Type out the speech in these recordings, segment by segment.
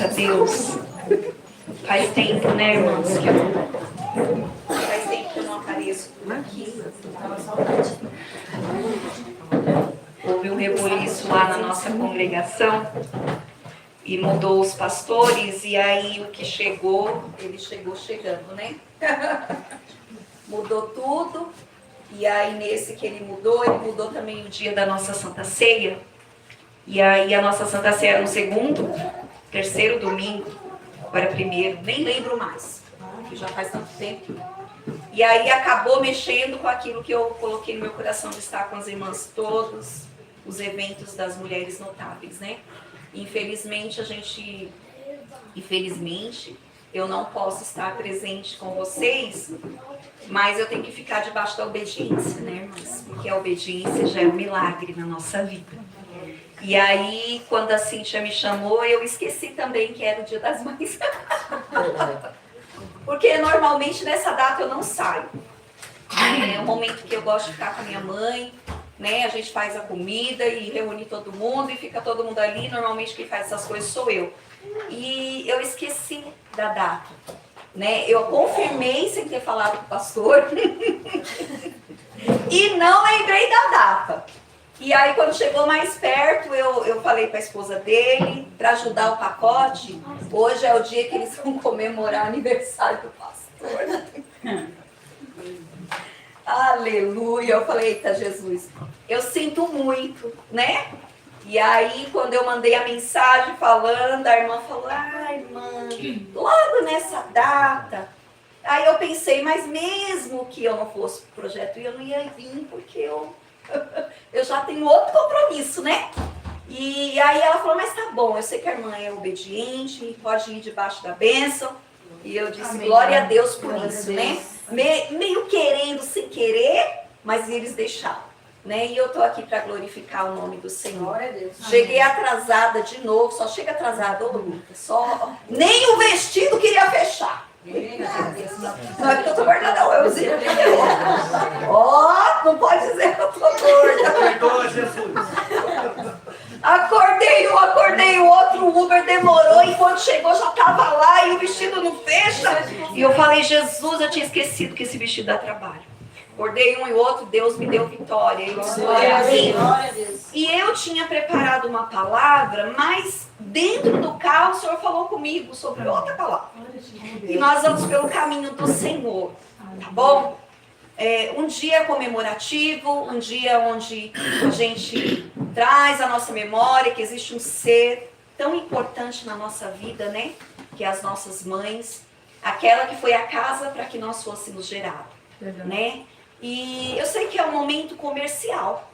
Glórias a Deus. Faz tempo, né, irmãos? Faz tempo que eu não apareço por aqui. Houve um reboliço lá na nossa congregação e mudou os pastores, e aí o que chegou, ele chegou chegando, né? Mudou tudo, e aí nesse que ele mudou também o dia da nossa Santa Ceia. E aí a nossa Santa Ceia era no segundo, terceiro domingo, agora primeiro, nem lembro mais, que já faz tanto tempo. E aí acabou mexendo com aquilo que eu coloquei no meu coração de estar com as irmãs todos, os eventos das mulheres notáveis, né? Infelizmente eu não posso estar presente com vocês, mas eu tenho que ficar debaixo da obediência, né, irmãs? Porque a obediência já é um milagre na nossa vida. E aí, quando a Cíntia me chamou, eu esqueci também que era o Dia das Mães. Porque normalmente nessa data eu não saio. É um momento que eu gosto de ficar com a minha mãe, né? A gente faz a comida e reúne todo mundo e fica todo mundo ali. Normalmente quem faz essas coisas sou eu. E eu esqueci da data, né? Eu confirmei sem ter falado com o pastor e não lembrei da data. E aí quando chegou mais perto, eu falei para a esposa dele, para ajudar o pacote, hoje é o dia que eles vão comemorar o aniversário do pastor. Aleluia! Eu falei, eita Jesus, eu sinto muito, né? E aí, quando eu mandei a mensagem falando, a irmã falou, ai, irmã, logo nessa data. Aí eu pensei, mas mesmo que eu não fosse pro projeto, eu não ia vir, porque eu já tenho outro compromisso, né? E aí ela falou, mas tá bom, eu sei que a irmã é obediente, pode ir debaixo da bênção. E eu disse, amém, glória a Deus por isso, né? Meio querendo, sem querer, mas eles deixaram. Né? E eu tô aqui para glorificar o nome do Senhor. Glória a Deus. Cheguei atrasada de novo, só chega atrasada, ô Luta, só nem o vestido queria fechar. Não é porque eu tô gorda, não, eu uso. Ó, não pode dizer que eu tô gorda. Perdoa, Jesus. Acordei o outro, o Uber demorou e quando chegou já tava lá e o vestido não fecha. E eu falei, Jesus, eu tinha esquecido que esse vestido dá trabalho. Acordei um e outro, Deus me deu vitória. E eu tinha preparado uma palavra, mas dentro do carro o Senhor falou comigo sobre outra palavra. E nós vamos pelo caminho do Senhor, tá bom? Um dia comemorativo, um dia onde a gente traz a nossa memória que existe um ser tão importante na nossa vida, né? Que é as nossas mães, aquela que foi a casa para que nós fôssemos gerados, né? E eu sei que é um momento comercial,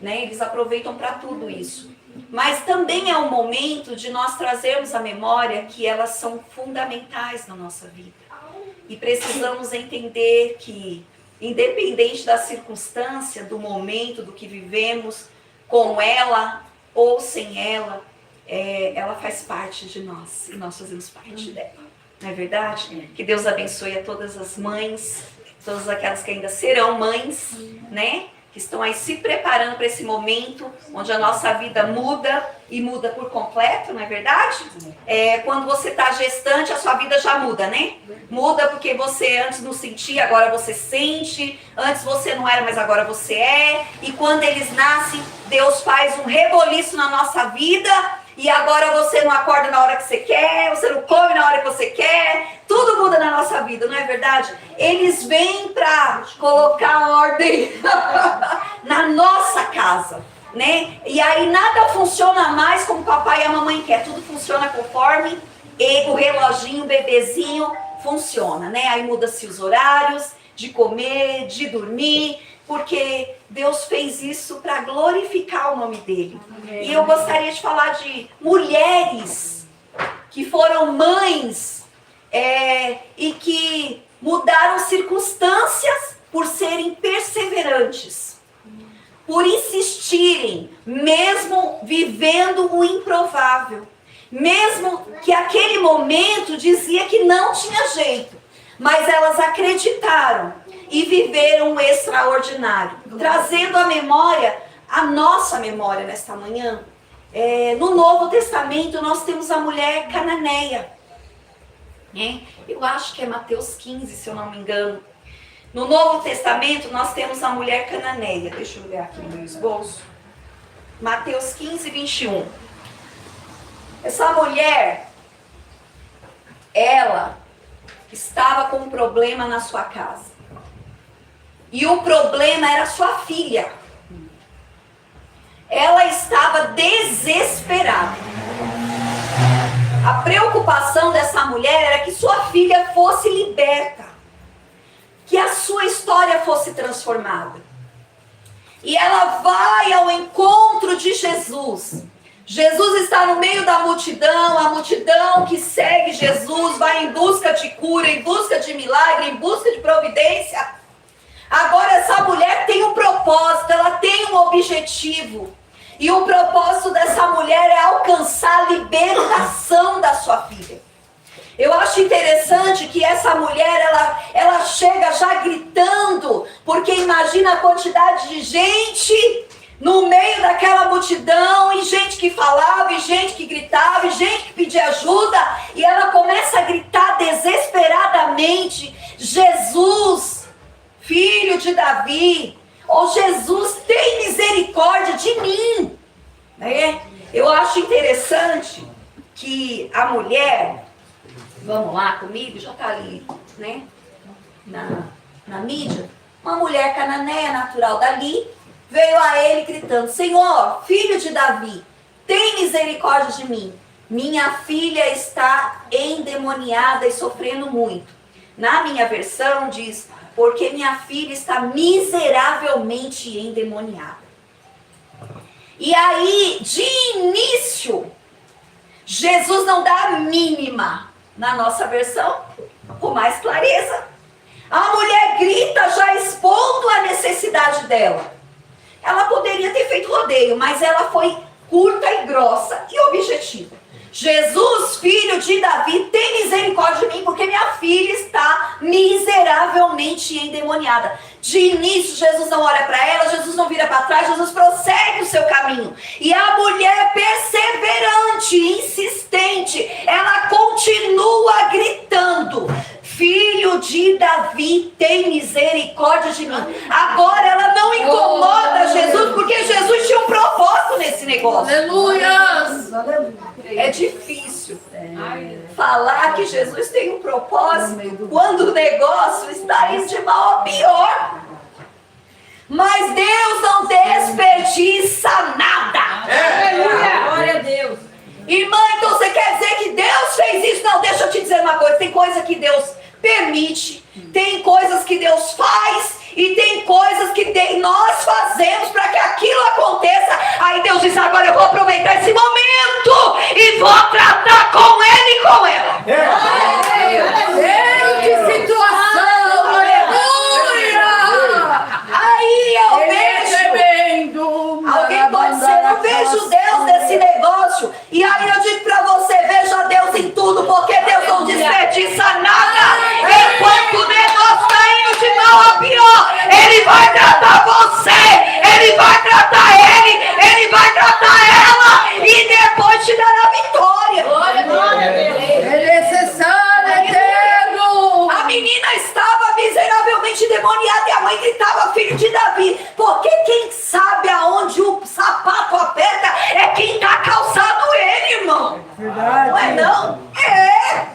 né? Eles aproveitam para tudo isso. Mas também é um momento de nós trazermos à memória que elas são fundamentais na nossa vida. E precisamos entender que, independente da circunstância, do momento, do que vivemos, com ela ou sem ela, ela faz parte de nós e nós fazemos parte dela. Não é verdade? Que Deus abençoe a todas as mães, todas aquelas que ainda serão mães, né? Que estão aí se preparando para esse momento onde a nossa vida muda e muda por completo, não é verdade? Quando você está gestante, a sua vida já muda, né? Muda porque você antes não sentia, agora você sente. Antes você não era, mas agora você é. E quando eles nascem, Deus faz um reboliço na nossa vida. E agora você não acorda na hora que você quer, você não come na hora que você quer, tudo muda na nossa vida, não é verdade? Eles vêm para colocar ordem na nossa casa, né? E aí nada funciona mais como o papai e a mamãe quer, tudo funciona conforme o reloginho, o bebezinho funciona, né? Aí muda-se os horários de comer, de dormir, porque Deus fez isso para glorificar o nome dele. E eu gostaria de falar de mulheres que foram mães e que mudaram circunstâncias por serem perseverantes, por insistirem, mesmo vivendo o improvável, mesmo que aquele momento dizia que não tinha jeito, mas elas acreditaram e viveram o extraordinário, trazendo à memória, a nossa memória nesta manhã, No Novo Testamento nós temos a mulher cananeia. Eu acho que é Mateus 15, se eu não me engano. No Novo Testamento nós temos a mulher cananeia. Deixa eu olhar aqui no meu esboço. Mateus 15, 21. Essa mulher, ela estava com um problema na sua casa. E o problema era sua filha. Ela estava desesperada. A preocupação dessa mulher era que sua filha fosse liberta. Que a sua história fosse transformada. E ela vai ao encontro de Jesus. Jesus está no meio da multidão, a multidão que segue Jesus, vai em busca de cura, em busca de milagre, em busca de providência. Agora essa mulher tem um propósito, ela tem um objetivo. E o propósito dessa mulher é alcançar a libertação da sua filha. Eu acho interessante que essa mulher, ela chega já gritando, porque imagina a quantidade de gente no meio daquela multidão, e gente que falava, e gente que gritava, e gente que pedia ajuda, e ela começa a gritar desesperadamente: Jesus, filho de Davi, ou Jesus, tem misericórdia de mim. Eu acho interessante que a mulher, vamos lá comigo, já está ali, na mídia, uma mulher cananeia natural dali, veio a ele gritando: Senhor, filho de Davi, tem misericórdia de mim. Minha filha está endemoniada e sofrendo muito. Na minha versão diz: porque minha filha está miseravelmente endemoniada. E aí, de início, Jesus não dá a mínima. Na nossa versão, com mais clareza. A mulher grita já expondo a necessidade dela. Ela poderia ter feito rodeio, mas ela foi curta e grossa e objetiva. Jesus, filho de Davi, tem misericórdia de mim, porque minha filha está miseravelmente endemoniada. De início, Jesus não olha para ela, Jesus não vira para trás, Jesus prossegue o seu caminho. E a mulher perseverante, insistente, ela continua gritando: Filho de Davi, tem misericórdia de mim. Agora ela não incomoda Jesus, porque Jesus tinha um propósito nesse negócio. Aleluia! É difícil falar que Jesus tem um propósito quando o negócio está indo de mal a pior. Mas Deus não desperdiça nada. Aleluia! Glória a Deus! Irmã, então você quer dizer que Deus fez isso? Não, deixa eu te dizer uma coisa. Tem coisa que Deus permite, tem coisas que Deus faz, e tem coisas que nós fazemos para que aquilo aconteça. Aí Deus diz: agora eu vou aproveitar esse momento e vou tratar com ele e com ela. Que situação! Aleluia! Aí eu vejo. Alguém pode dizer: eu vejo Deus nesse negócio. E aí eu digo para você: veja Deus em tudo, porque Deus não desperdiça nada. Enquanto o negócio está indo de mal a pior, Ele vai tratar você, Ele vai tratar ele vai tratar ela, e depois te dará vitória. É necessário, eterno! A menina estava miseravelmente demoniada e a mãe gritava: filho de Davi, porque quem sabe aonde o sapato aperta é quem está calçado ele, irmão. Verdade. Não é não? É.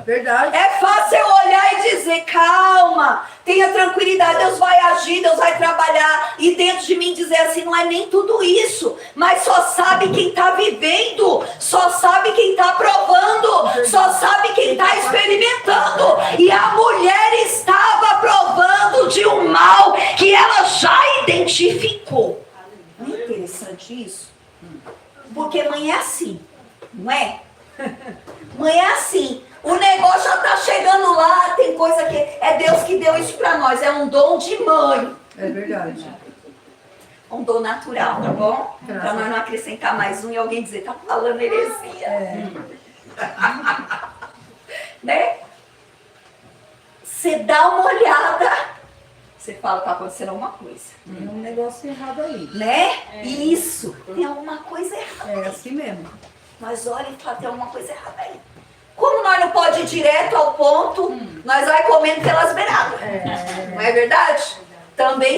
Verdade. É fácil eu olhar e dizer: calma, tenha tranquilidade, Deus vai agir, Deus vai trabalhar. E dentro de mim dizer assim: não é nem tudo isso. Mas só sabe quem está vivendo, só sabe quem está provando, só sabe quem está experimentando. E a mulher estava provando de um mal que ela já identificou. Não é interessante isso? Porque mãe é assim, não é? Mãe é assim. O negócio já está chegando lá, tem coisa que é Deus que deu isso para nós, é um dom de mãe. É verdade. Um dom natural, tá bom? Para nós não acrescentar mais um e alguém dizer: tá falando heresia. Né? Você dá uma olhada, você fala que está acontecendo alguma coisa. Tem um negócio errado aí. Né? Isso. Tem alguma coisa errada. É assim mesmo. Mas olha e fala, tem alguma coisa errada aí. Como nós não pode ir direto ao ponto, nós vai comendo pelas beiradas. Não é verdade? Também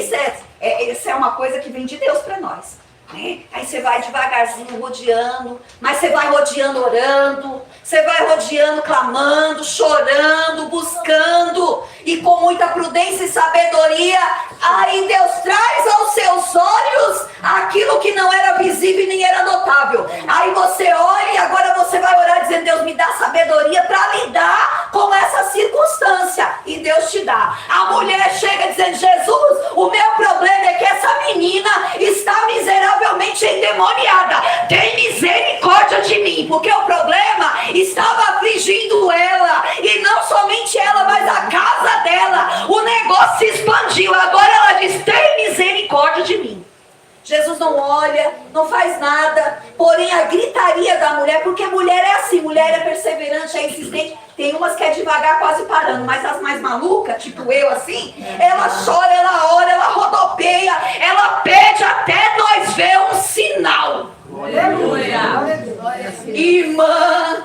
essa é uma coisa que vem de Deus para nós. Né? Aí você vai devagarzinho rodeando, mas você vai rodeando orando, você vai rodeando clamando, chorando, buscando, e com muita prudência e sabedoria, aí Deus traz aos seus olhos aquilo que não era visível e nem era notável. Aí você olha e agora você vai orar dizendo, Deus me dá sabedoria para lidar com essa circunstância, e Deus te dá. A mulher chega dizendo, Jesus, o meu problema é que essa menina está miseravelmente endemoniada, tem misericórdia de mim, porque o problema estava afligindo ela, e não somente ela, mas a casa dela. O negócio se expandiu, agora ela diz, tem misericórdia de mim. Jesus não olha, não faz nada, porém a gritaria da mulher, porque mulher é assim, mulher é perseverante, é insistente, tem umas que é devagar quase parando, mas as mais malucas, tipo eu assim, ela chora, ela ora, ela rodopeia, ela pede até nós ver um sinal. Aleluia. Irmã,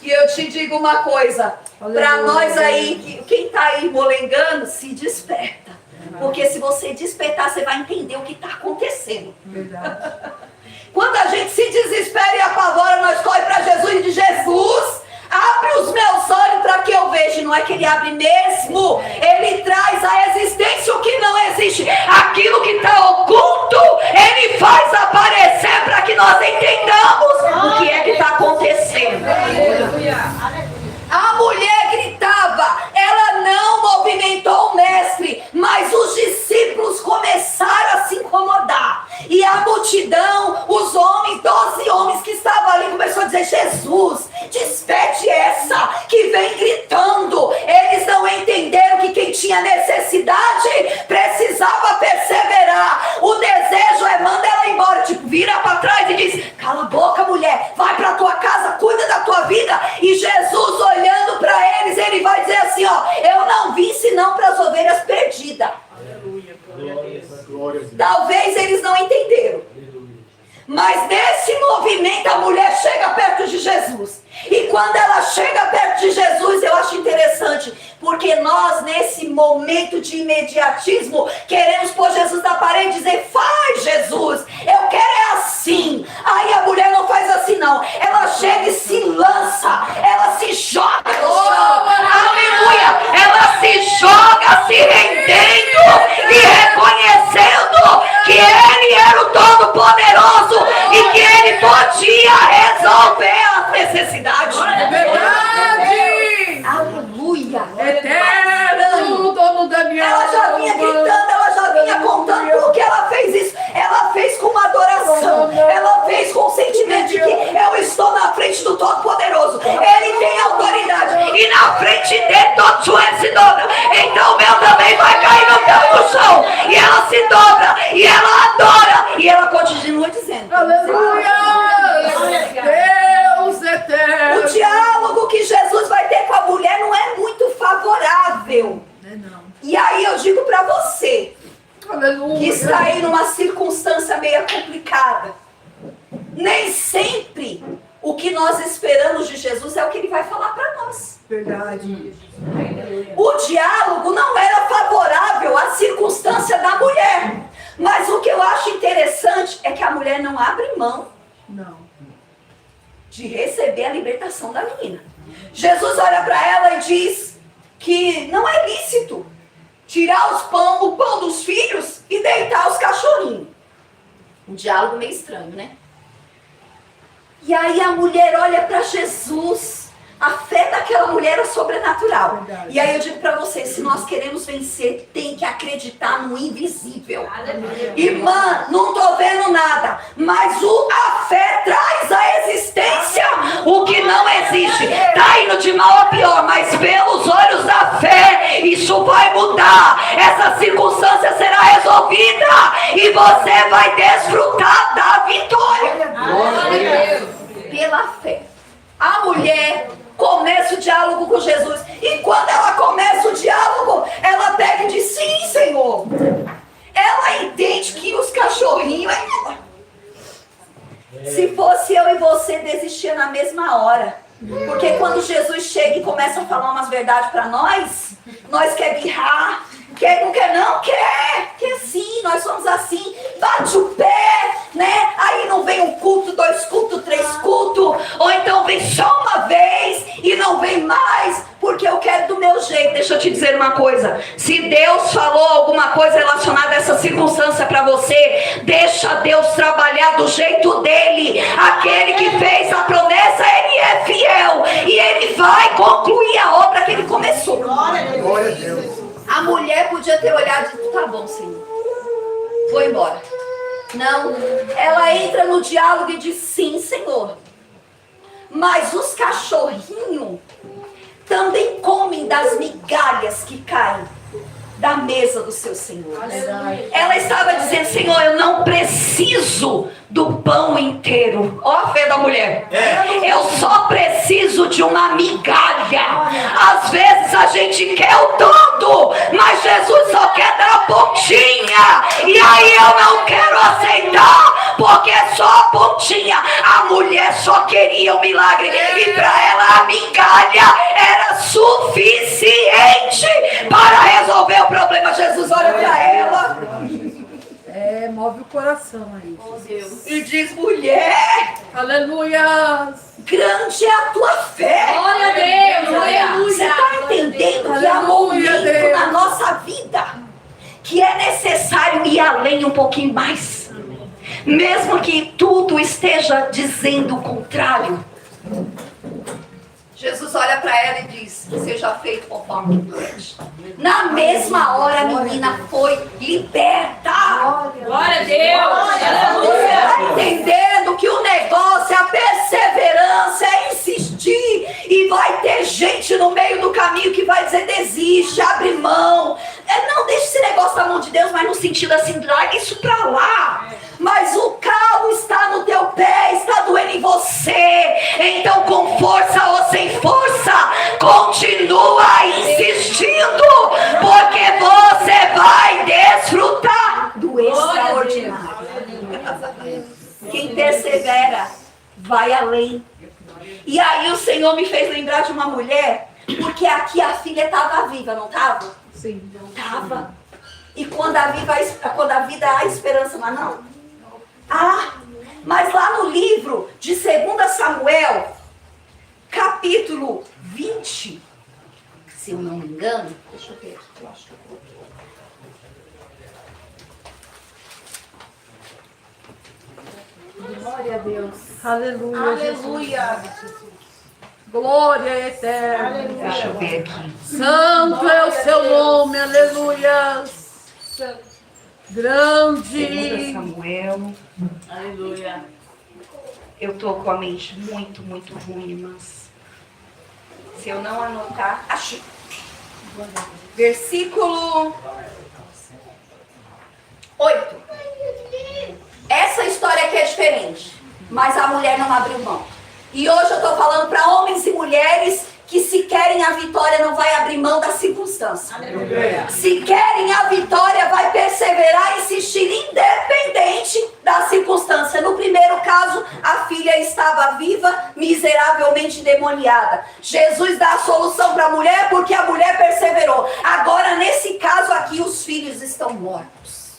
e eu te digo uma coisa, para nós aí, quem está aí molengando, se desperta. Porque se você despertar, você vai entender o que está acontecendo. Verdade. Quando a gente se desespera e apavora, nós corre para Jesus e diz, Jesus, abre os meus olhos para que eu veja. Não é que ele abre mesmo, ele traz à existência o que não existe. Aquilo que está oculto, ele faz aparecer para que nós entendamos o que é que está acontecendo. A mulher gritava, ela não movimentou o mestre, mas os discípulos começaram a se incomodar. E a multidão, os homens, 12 homens que estavam ali, começou a dizer, Jesus, desperte essa que vem gritando. Eles não entenderam que quem tinha necessidade precisava perseverar. O desejo é manda ela embora, tipo, vira para trás e diz, cala a boca, mulher, vai para tua casa, cuida da tua vida. E Jesus olhando para eles, ele vai dizer assim, ó, eu não vim senão para as ovelhas perdidas. Aleluia, glória a Deus. Talvez eles não entenderam. Mas nesse movimento a mulher chega perto de Jesus. E quando ela chega perto de Jesus, eu acho interessante, porque nós nesse momento de imediatismo queremos pôr Jesus na parede e dizer, faz Jesus, eu quero é assim. Aí a mulher não faz assim não, ela chega e se lança, ela se joga no chão, aleluia, ela se joga se rendendo e reconhecendo que ele era o Todo-Poderoso e que ele podia resolver as necessidades. É verdade. Aleluia. Eterno, dono da minha Ela já vinha gritando, ela já vinha contando tudo que ela fez isso. Ela fez com uma adoração. Ela fez com o sentimento de que eu estou na frente do Todo-Poderoso. Ele tem autoridade. E na frente dele todo joelho se dobra. Então o meu também vai cair no chão. E ela se dobra. E ela adora. E ela continua dizendo. Aleluia. Deus eterno. O diálogo que Jesus vai ter com a mulher não é muito favorável. Não. E aí eu digo para você, Aleluia. que está aí numa circunstância meio complicada. Nem sempre o que nós esperamos de Jesus é o que ele vai falar para nós. Verdade. O diálogo não era favorável à circunstância da mulher. Mas o que eu acho interessante é que a mulher não abre mão Não. de receber a libertação da menina. Jesus olha para ela e diz que não é lícito tirar o pão dos filhos e deitar os cachorrinhos. Um diálogo meio estranho, né? E aí a mulher olha para Jesus. A fé daquela mulher era sobrenatural. Verdade. E aí eu digo para você, se nós queremos vencer, tem que acreditar no invisível. Aleluia. Irmã, não estou vendo nada, mas a fé traz à existência o que não existe. Está indo de mal a pior, mas pelos olhos da fé, isso vai mudar. Essa circunstância será resolvida e você vai desfrutar da vitória. Pela fé. A mulher começa o diálogo com Jesus. E quando ela começa o diálogo, ela pega e diz, sim, Senhor, você desistia na mesma hora. Porque quando Jesus chega e começa a falar umas verdades para nós quer birrar, não quer não? Quer sim, nós somos assim, bate o pé, né? Aí não vem um culto, 2 cultos, 3 cultos, ou então vem só uma vez e não vem mais, porque eu quero do meu jeito. Deixa eu te dizer uma coisa, se Deus falou alguma coisa relacionada a essa circunstância para você, deixa Deus trabalhar do jeito dele. Aquele que fez a promessa, ele é fiel, e ele vai concluir a obra que ele começou. Glória a Deus. A mulher podia ter olhado e dito, tá bom, Senhor, vou embora. Não, ela entra no diálogo e diz, sim, Senhor, mas os cachorrinhos também comem das migalhas que caem da mesa do seu Senhor. Ela estava dizendo, Senhor, eu não preciso do pão inteiro. Ó a fé da mulher. Eu só preciso de uma migalha. Às vezes a gente quer o todo, mas Jesus só quer dar a pontinha. E aí eu não quero aceitar, porque é só a pontinha. A mulher só queria o milagre, e para ela a migalha era suficiente para resolver o problema. Jesus olha para ela, Move o coração aí. e diz, mulher, Aleluia. grande é a tua fé. Glória a Deus, aleluia. Você está entendendo que há momento na nossa vida que é necessário ir além um pouquinho mais, mesmo que tudo esteja dizendo o contrário. Jesus olha para ela e diz, seja feito conforme tu és. Na mesma hora a menina foi liberta. Glória a Deus, Você aleluia. está entendendo que o negócio, a perseverança, é insistir, e vai ter gente no meio do caminho que vai dizer, desiste, abre mão. Não deixe esse negócio na mão de Deus, mas no sentido assim, larga isso para lá. Mas o calo está no teu pé, está doendo em você. Então, com força ou sem força, continua insistindo, porque você vai desfrutar do extraordinário. Quem persevera vai além. E aí o Senhor me fez lembrar de uma mulher, porque aqui a filha estava viva, não estava? Sim. Estava. E quando a vida há esperança, mas não. Mas lá no livro de 2 Samuel, capítulo 20, se eu não me engano, deixa eu ver aqui, eu acho que eu coloquei. Glória a Deus. Aleluia. Aleluia. Jesus. Glória eterna. Deixa eu ver aqui. Santo é o seu nome. Aleluia. Grande. 2 Samuel. Aleluia. Eu tô com a mente muito, muito ruim, mas se eu não anotar, achei. Versículo 8. Essa história aqui é diferente, mas a mulher não abriu mão. E hoje eu tô falando para homens e mulheres que, se querem a vitória, não vai abrir mão da circunstância. Aleluia. Se querem a vitória, vai perseverar e insistir, independente da circunstância. No primeiro caso, a filha estava viva, miseravelmente endemoniada. Jesus dá a solução para a mulher porque a mulher perseverou. Agora, nesse caso aqui, os filhos estão mortos.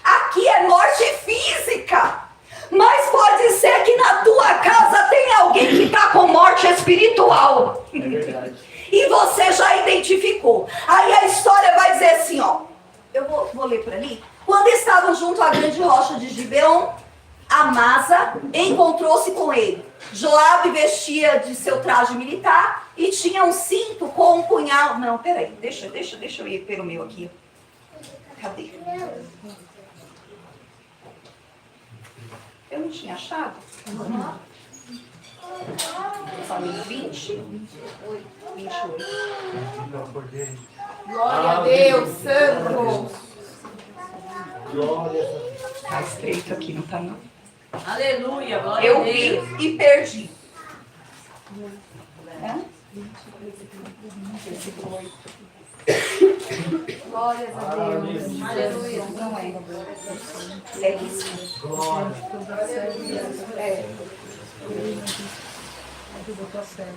Aqui é morte física. Mas pode ser que na tua casa tenha alguém que está com morte espiritual. É verdade. E você já identificou. Aí a história vai dizer assim, ó. Eu vou ler por ali. Quando estavam junto à grande rocha de Gibeon, Amasa encontrou-se com ele. Joabe vestia de seu traje militar e tinha um cinto com um punhal. Não, peraí, deixa eu ir pelo meu aqui. Cadê? Eu não tinha achado? Falei 20, 28. Glória a Deus, Santo. Glória a Deus. Tá estreito aqui, não tá não? Aleluia. Glória a Eu vi Deus. e perdi. Glórias a Deus. Aleluia. Não é. É isso. É.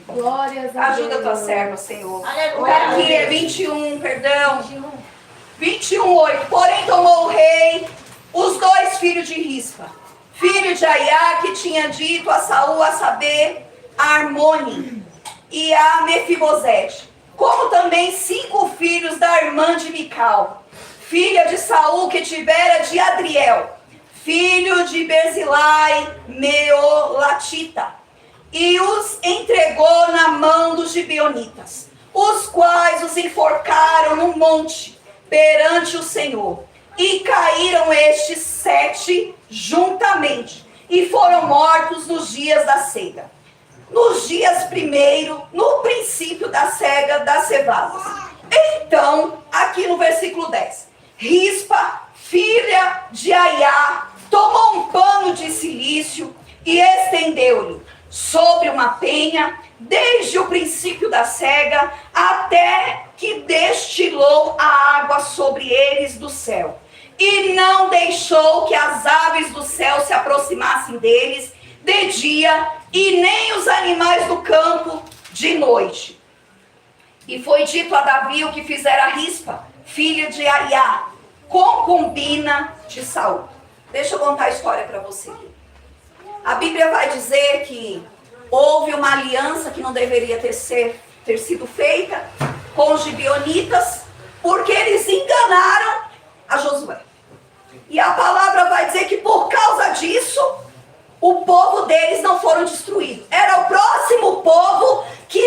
Glórias a Ajuda a tua Deus. serva, Senhor. Aleluia. Aqui é 21, perdão. 21:8. Porém tomou o rei os 2 filhos de Rispa, filho de Aiá, que tinha dito a Saul, a saber, a Armone e a Mefibosete, como também 5 filhos da irmã de Mical, filha de Saul, que tivera de Adriel, filho de Berzilai, Meolatita, e os entregou na mão dos gibeonitas, os quais os enforcaram no monte perante o Senhor. E caíram estes 7 juntamente, e foram mortos nos dias da cega. Nos dias no princípio da cega das cevadas. Então, aqui no versículo 10, Rispa, filha de Aiá, tomou um pano de cilício e estendeu-lhe sobre uma penha, desde o princípio da cega, até que destilou a água sobre eles do céu. E não deixou que as aves do céu se aproximassem deles de dia, e nem os animais do campo de noite. E foi dito a Davi o que fizera Rispa, filha de Aiá, concubina de Saul. Deixa eu contar a história para você. A Bíblia vai dizer que houve uma aliança que não deveria ter sido feita com os gibeonitas, porque eles enganaram a Josué. E a palavra vai dizer que por causa disso, o povo deles não foram destruídos. Era o próximo povo que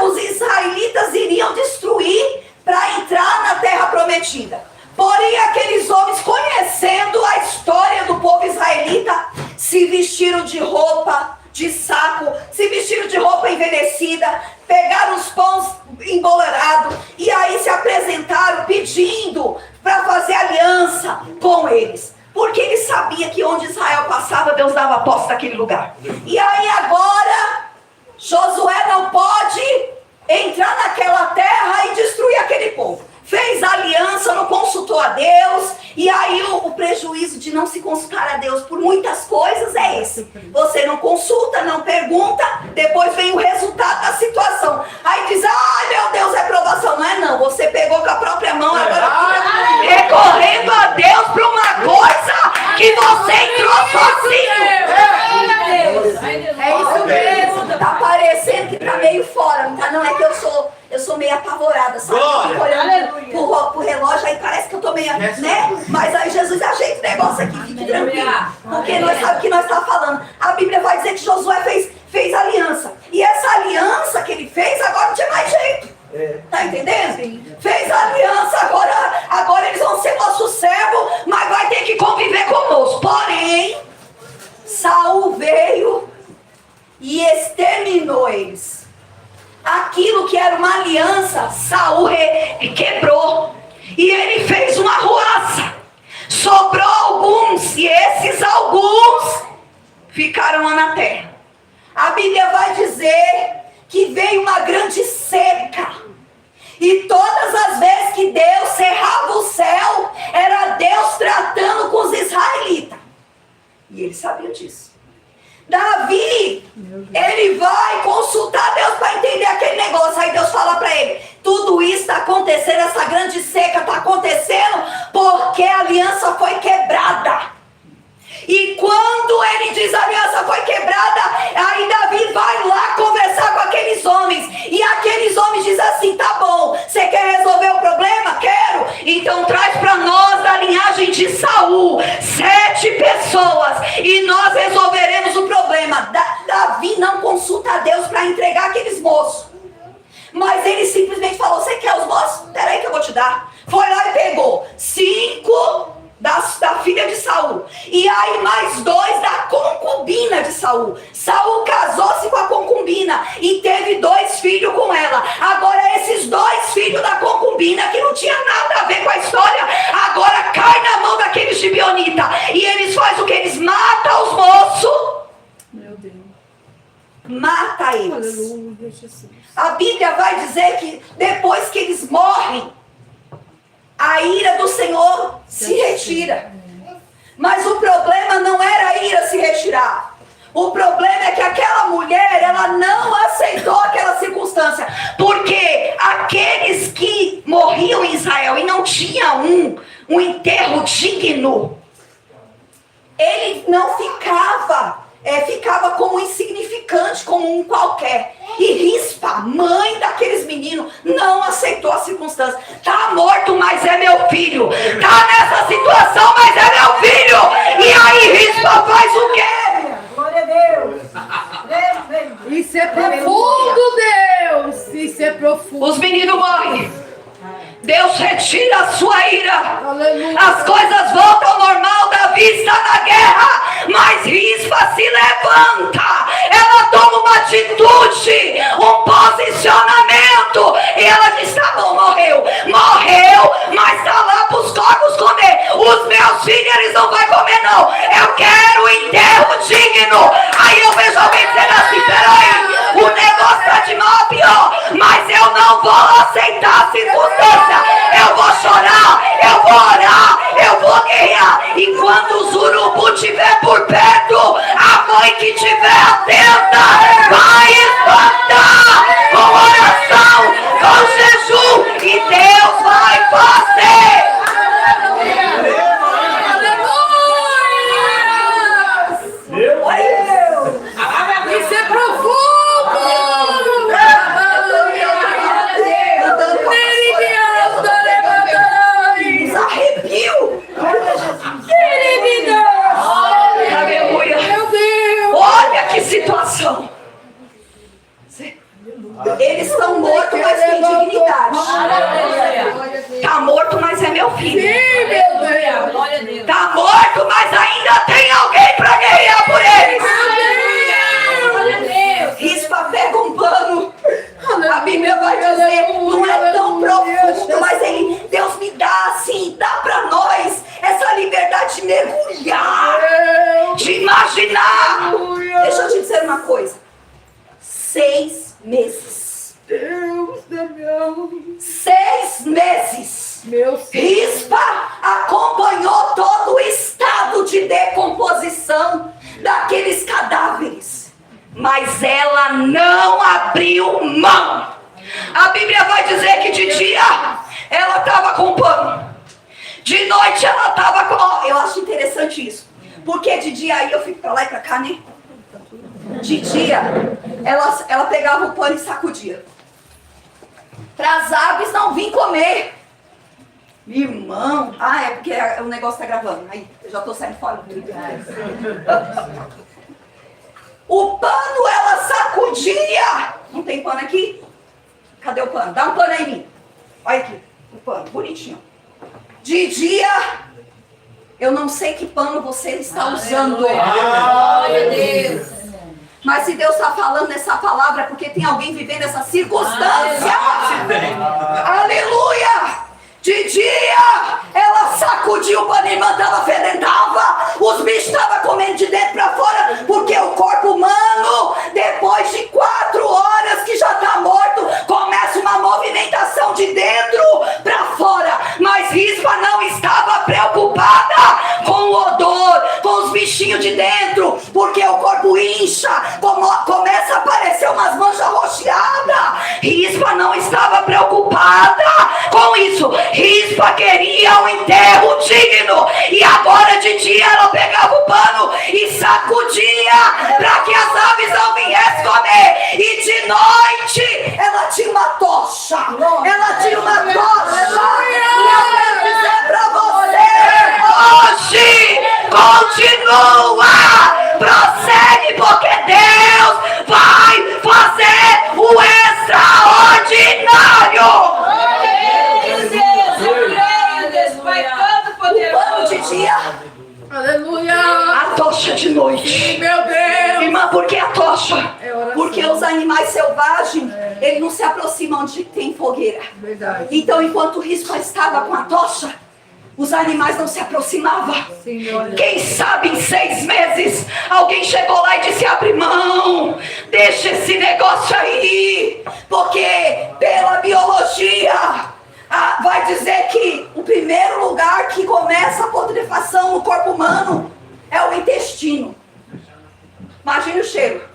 os israelitas iriam destruir para entrar na terra prometida. Porém, aqueles homens, conhecendo a história do povo israelita, se vestiram de roupa de saco, se vestiram de roupa envelhecida, pegaram os pães embolorados e aí se apresentaram pedindo para fazer aliança com eles. Porque ele sabia que onde Israel passava, Deus dava posse daquele lugar. E aí agora, Josué não pode entrar naquela terra e destruir aquele povo. Fez aliança, não consultou a Deus. E aí o prejuízo de não se consultar a Deus por muitas coisas é esse. Você não consulta, não pergunta, depois vem o resultado da situação. Aí diz, ai meu Deus, é provação. Não é não, você pegou com a própria mão, agora fica recorrendo a Deus para uma coisa que você entrou sozinho. É isso mesmo, tá parecendo que tá meio fora, não tá? Não é que eu sou meio apavorada, sabe? Eu fico olhando pro relógio, aí parece que eu tô meio, né? Mas aí Jesus ajeita o negócio aqui, fique tranquilo. Porque nós sabemos o que nós estamos falando. A Bíblia vai dizer que Josué fez aliança. E essa aliança que ele fez, agora não tinha mais jeito. Tá entendendo? Fez aliança, agora eles vão ser nosso servo, mas vai ter que conviver conosco. Porém, Saul veio e exterminou eles. Aquilo que era uma aliança, Saul quebrou. E ele fez uma arruaça. Sobrou alguns, e esses alguns ficaram lá na terra. A Bíblia vai dizer que veio uma grande seca. E todas as vezes que Deus cerrava o céu, era Deus tratando com os israelitas. E eles sabiam disso. Davi, ele vai consultar Deus para entender aquele negócio. Aí Deus fala para ele, tudo isso está acontecendo, essa grande seca está acontecendo porque a aliança foi quebrada. E quando ele diz a aliança foi quebrada, aí Davi vai lá conversar com aqueles homens. E aqueles homens dizem assim, tá bom, você quer resolver o problema? Quero. Então traz para nós da linhagem de Saul 7 pessoas e nós resolveremos o problema. Davi não consulta a Deus para entregar aqueles moços. Mas ele simplesmente falou, você quer os moços? Peraí que eu vou te dar. Foi lá e pegou 5 da filha de Saul. E aí mais 2 da concubina de Saul. Saul casou-se com a concubina e teve 2 filhos com ela. Agora esses 2 filhos da concubina, que não tinha nada a ver com a história, agora cai na mão daqueles gibeonitas. E eles fazem o que? Eles matam os moços. Meu Deus. mata eles. Aleluia, Jesus. A Bíblia vai dizer que depois que eles morrem, a ira do Senhor se retira. Mas o problema não era a ira se retirar. O problema é que aquela mulher, ela não aceitou aquela circunstância. Porque aqueles que morriam em Israel e não tinham um enterro digno, ele não ficava como insignificante, como um qualquer. E Rispa, mãe daqueles meninos, não aceitou a circunstância. Tá morto, mas é meu filho. Tá nessa situação, mas é meu filho. E aí Rispa faz o quê? Glória a Deus. Isso é profundo, Deus. Isso é profundo. Os meninos morrem. Deus retira a sua ira. Aleluia. As coisas voltam ao normal. Davi está na guerra, mas Rispa se levanta. Ela toma uma atitude, um posicionamento. E ela diz: tá bom, morreu, mas tá lá para os corpos comer. Os meus filhos, eles não vão comer não. Eu quero enterro digno. Aí eu vejo alguém dizendo assim: peraí, o negócio tá de mal a pior, mas eu não vou aceitar a circunstância. Eu vou chorar, eu vou orar, eu vou guerrear. E quando os urubu estiver por perto, a mãe que estiver atenta vai espantar com oração, com jejum, e Deus vai fazer. Isso é profundo. Arrepio. Aleluia. Meu Deus. Olha que situação. Eles estão mortos, mas têm dignidade. Está morto, mas é meu filho. Sim, meu Deus. Glória a Deus. Está morto, mas ainda tem alguém para guerrear por eles. Glória a Deus. Rispa pega um pano. A Bíblia vai dizer, não é tão profundo, mas Deus me dá assim, dá para nós essa liberdade de mergulhar, de imaginar. Deixa eu te dizer uma coisa. 6 meses. Deus, Damião. 6 meses. Meu Senhor. Rispa acompanhou todo o estado de decomposição daqueles cadáveres, mas ela não abriu mão. A Bíblia vai dizer que de dia ela estava com pano, de noite ela estava com... Eu acho interessante isso, porque de dia aí eu fico para lá e para cá, né? De dia ela pegava o pano e sacudia para as aves não vir comer. Irmão, é porque o negócio tá gravando. Aí, eu já tô saindo fora do vídeo. O pano ela sacudia. Não tem pano aqui? Cadê o pano? Dá um pano aí em mim. Olha aqui, o pano, bonitinho. De dia, eu não sei que pano você está usando. Glória a Deus. Mas se Deus está falando essa palavra, é porque tem alguém vivendo essa circunstância. Aleluia! De dia, ela sacudiu o pano, a irmã estava fedentava, os bichos estavam comendo de dentro para fora, porque o corpo humano, depois de 4 horas que já está morto, começa uma movimentação de dentro para fora. Mas Rispa não estava preocupada com o odor, com os bichinhos de dentro, porque o corpo incha, começa a aparecer umas manchas roxeadas. Rispa não estava preocupada com isso. Rispa queria um enterro digno, e agora de dia ela pegava o pano e sacudia para que as aves não viessem comer, e de noite ela tinha uma tocha, e eu quero dizer para você, hoje continua, prossegue, porque Deus vai fazer o extraordinário. Pano de dia, Aleluia. a tocha de noite. Meu Deus. Irmã, por que a tocha? É oração. Porque os animais selvagens, eles não se aproximam onde tem fogueira. Verdade. Então, enquanto o Rispa estava com a tocha, os animais não se aproximavam. Senhor. Quem sabe em 6 meses alguém chegou lá e disse: abre mão, deixa esse negócio aí, porque pela biologia vai dizer que o primeiro lugar que começa a putrefação no corpo humano é o intestino. Imagine o cheiro.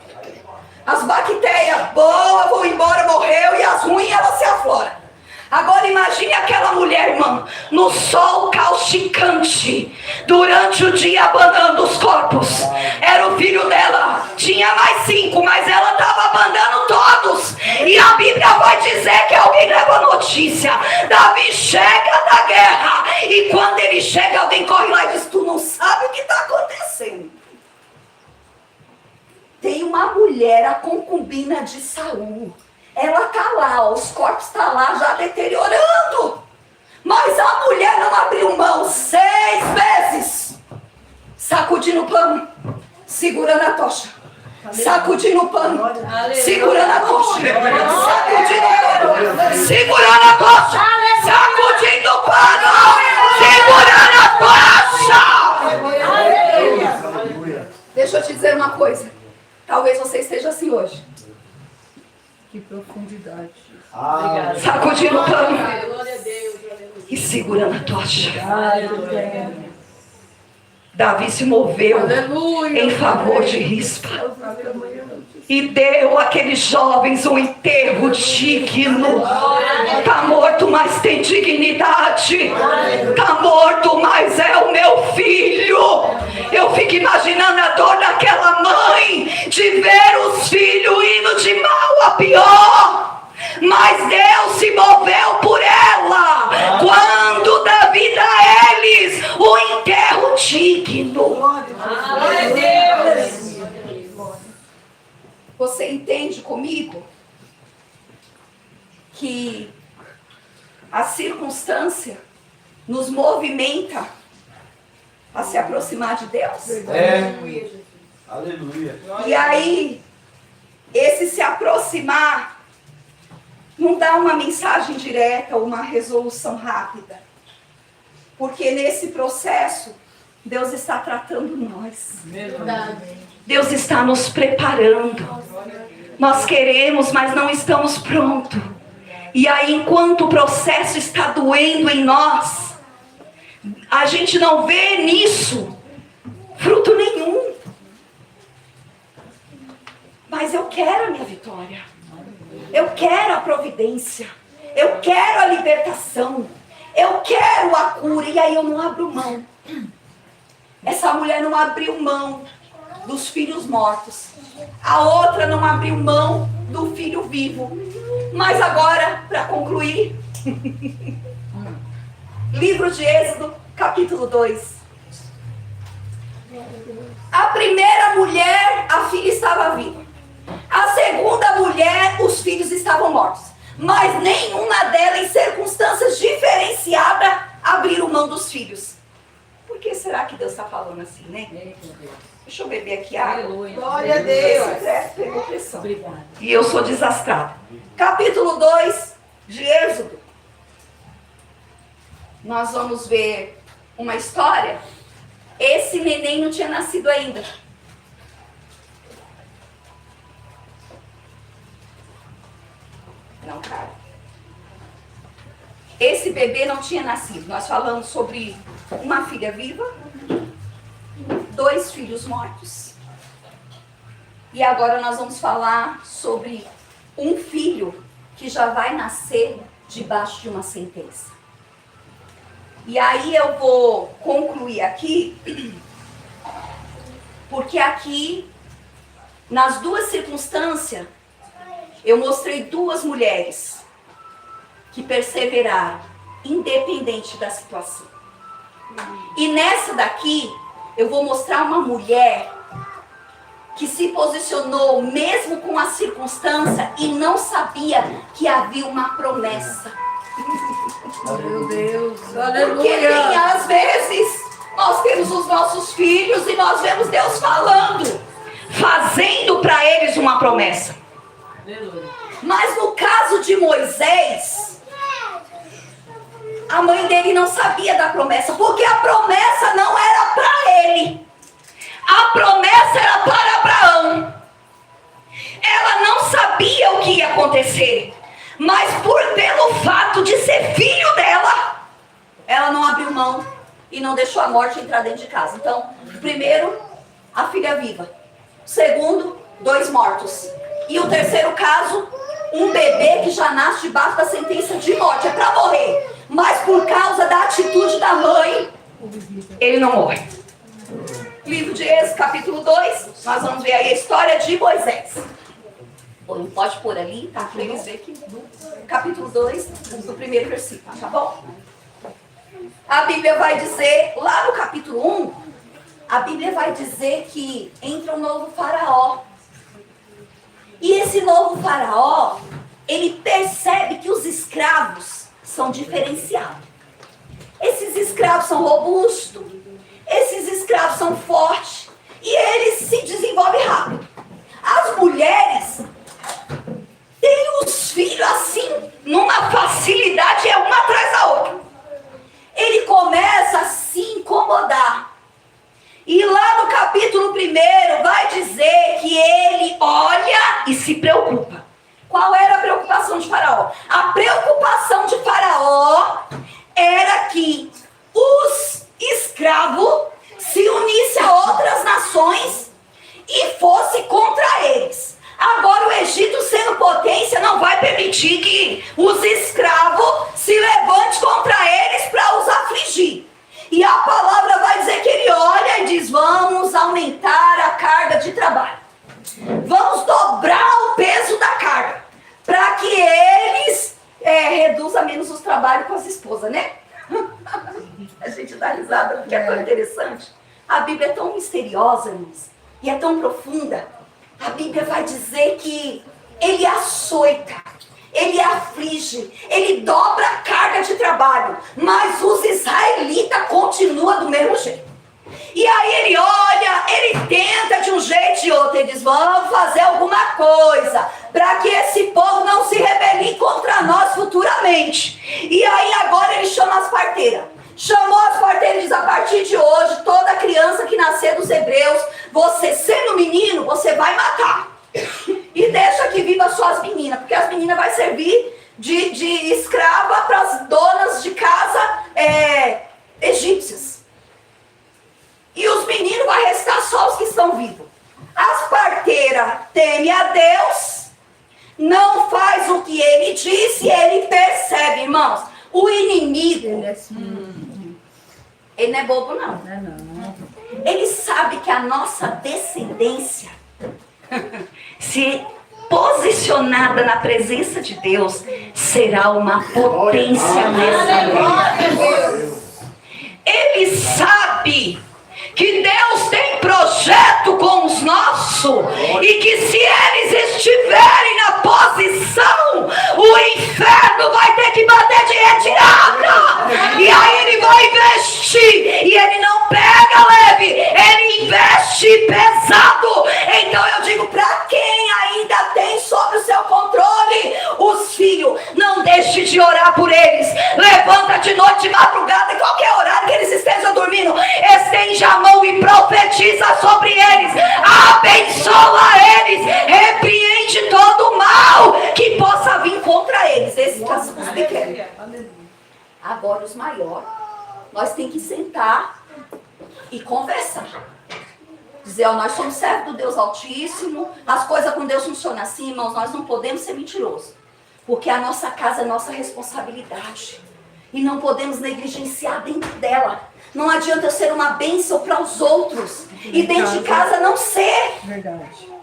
As bactérias boas vão embora, morreu, e as ruins elas se afloram. Agora imagine aquela mulher, irmão, no sol causticante, durante o dia abanando os corpos. Era o filho dela, tinha mais 5, mas ela estava abandando todos. E a Bíblia vai dizer que alguém leva notícia: Davi chega da guerra, e quando ele chega, alguém corre lá e diz: tu não sabe o que está acontecendo. Tem uma mulher, a concubina de Saul. Ela está lá, os corpos estão lá já deteriorando. Mas a mulher não abriu mão 6 vezes. Sacudindo o pano, segurando a tocha. Sacudindo o pano, segurando a tocha. Sacudindo o pano, segurando a tocha. Sacudindo o pano, segurando a tocha. Deixa eu te dizer uma coisa. Talvez você esteja assim hoje. Que profundidade. Obrigada. Sacudindo o pano Glória a Deus. e segurando a tocha. Davi se moveu Aleluia. em favor de Rispa e deu àqueles jovens um enterro digno. Está morto, mas tem dignidade. Está morto, mas é o meu filho. Eu fico imaginando a dor daquela mãe de ver os filhos indo de mal a pior. Mas Deus se moveu por ela quando Davi dá a eles o enterro digno. Glória a Deus. Você entende comigo que a circunstância nos movimenta a se aproximar de Deus? Aleluia. E aí, esse se aproximar não dá uma mensagem direta ou uma resolução rápida. Porque nesse processo, Deus está tratando nós. Deus está nos preparando. Nós queremos, mas não estamos prontos. E aí, enquanto o processo está doendo em nós, a gente não vê nisso fruto nenhum. Mas eu quero a minha vitória. Eu quero a providência. Eu quero a libertação. Eu quero a cura. E aí eu não abro mão. Essa mulher não abriu mão dos filhos mortos. A outra não abriu mão do filho vivo. Mas agora, para concluir, livro de Êxodo, capítulo 2. A primeira mulher, a filha estava viva. A segunda mulher, os filhos estavam mortos. Mas nenhuma delas, em circunstâncias diferenciadas, abriram mão dos filhos. Por que será que Deus está falando assim, né? Deixa eu beber aqui água. Glória a Deus. Esse crepe pegou pressão. E eu sou desastrada. Capítulo 2 de Êxodo. Nós vamos ver uma história. Esse neném não tinha nascido ainda. Não, cara. Esse bebê não tinha nascido. Nós falamos sobre uma filha viva, 2 filhos mortos. E agora nós vamos falar sobre um filho que já vai nascer debaixo de uma sentença. E aí eu vou concluir aqui, porque aqui, nas 2 circunstâncias, eu mostrei 2 mulheres que perseveraram, independente da situação. E nessa daqui, eu vou mostrar uma mulher que se posicionou mesmo com a circunstância e não sabia que havia uma promessa. Meu Deus. Porque Aleluia. às vezes nós temos os nossos filhos e nós vemos Deus falando, fazendo para eles uma promessa. Mas no caso de Moisés, A mãe dele não sabia da promessa, porque a promessa não era para ele. A promessa era para Abraão. Ela não sabia o que ia acontecer, mas pelo fato de ser filho dela, ela não abriu mão e não deixou a morte entrar dentro de casa. Então, primeiro, a filha viva. Segundo, 2 mortos. E o terceiro caso, um bebê que já nasce debaixo da sentença de morte. É para morrer. Mas por causa da atitude da mãe, ele não morre. Livro de Êxodo, capítulo 2. Nós vamos ver aí a história de Moisés. Pode pôr ali, tá? Para eles verem aqui. Capítulo 2, do primeiro versículo, tá bom? A Bíblia vai dizer, lá no capítulo 1, a Bíblia vai dizer que entra um novo faraó. E esse novo faraó, ele percebe que os escravos são diferenciados. Esses escravos são robustos, esses escravos são fortes, e eles se desenvolvem rápido. As mulheres têm os filhos assim, numa facilidade, é uma atrás da outra. Ele começa a se incomodar. E lá no capítulo 1 vai dizer que ele olha e se preocupa. Qual era a preocupação de Faraó? A preocupação de Faraó era que os escravos se unissem a outras nações e fosse contra eles. Agora o Egito, sendo potência, não vai permitir que os escravos se levantem contra eles para os afligir. E a palavra vai dizer que ele olha e diz: vamos aumentar a carga de trabalho. Vamos dobrar o peso da carga. Para que eles reduzam menos os trabalhos com as esposas, né? A gente dá risada porque é tão interessante. A Bíblia é tão misteriosa, irmãos, e é tão profunda. A Bíblia vai dizer que ele açoita, ele aflige, ele dobra a carga de trabalho, mas os israelitas continuam do mesmo jeito. E aí ele olha, ele tenta de um jeito e outro, ele diz: vamos fazer alguma coisa para que esse povo não se rebele contra nós futuramente. E aí agora ele chama as parteiras. Chamou as parteiras e diz: a partir de hoje, toda criança que nascer dos hebreus, você sendo menino, você vai matar. E deixa que viva só as meninas, porque as meninas vai servir de escrava para as donas de casa egípcias. E os meninos vai restar só os que estão vivos. As parteiras temem a Deus, não faz o que ele disse, ele percebe, irmãos. O inimigo, ele não é bobo não. Ele sabe que a nossa descendência, se posicionada na presença de Deus, será uma potência nessa terra. Ele sabe que Deus tem projeto com os nossos e que se eles estiverem na posição, o inferno vai ter que bater de retirada. E aí ele vai investir, e ele não pega leve, ele investe pesado. Então eu digo para quem ainda tem sob o seu controle os filhos, não deixe de orar por eles. Levanta de noite, de madrugada, em qualquer horário que eles estejam dormindo, estende a mão e profetiza sobre eles, abençoa eles, repreende todo o mal que possa vir contra eles. Esses são os pequenos. Agora os maiores, nós temos que sentar e conversar. Dizer: ó, nós somos servos do Deus Altíssimo, as coisas com Deus funcionam assim, irmãos, nós não podemos ser mentirosos, porque a nossa casa é nossa responsabilidade, e não podemos negligenciar dentro dela. Não adianta eu ser uma bênção para os outros e dentro de casa não ser. Verdade.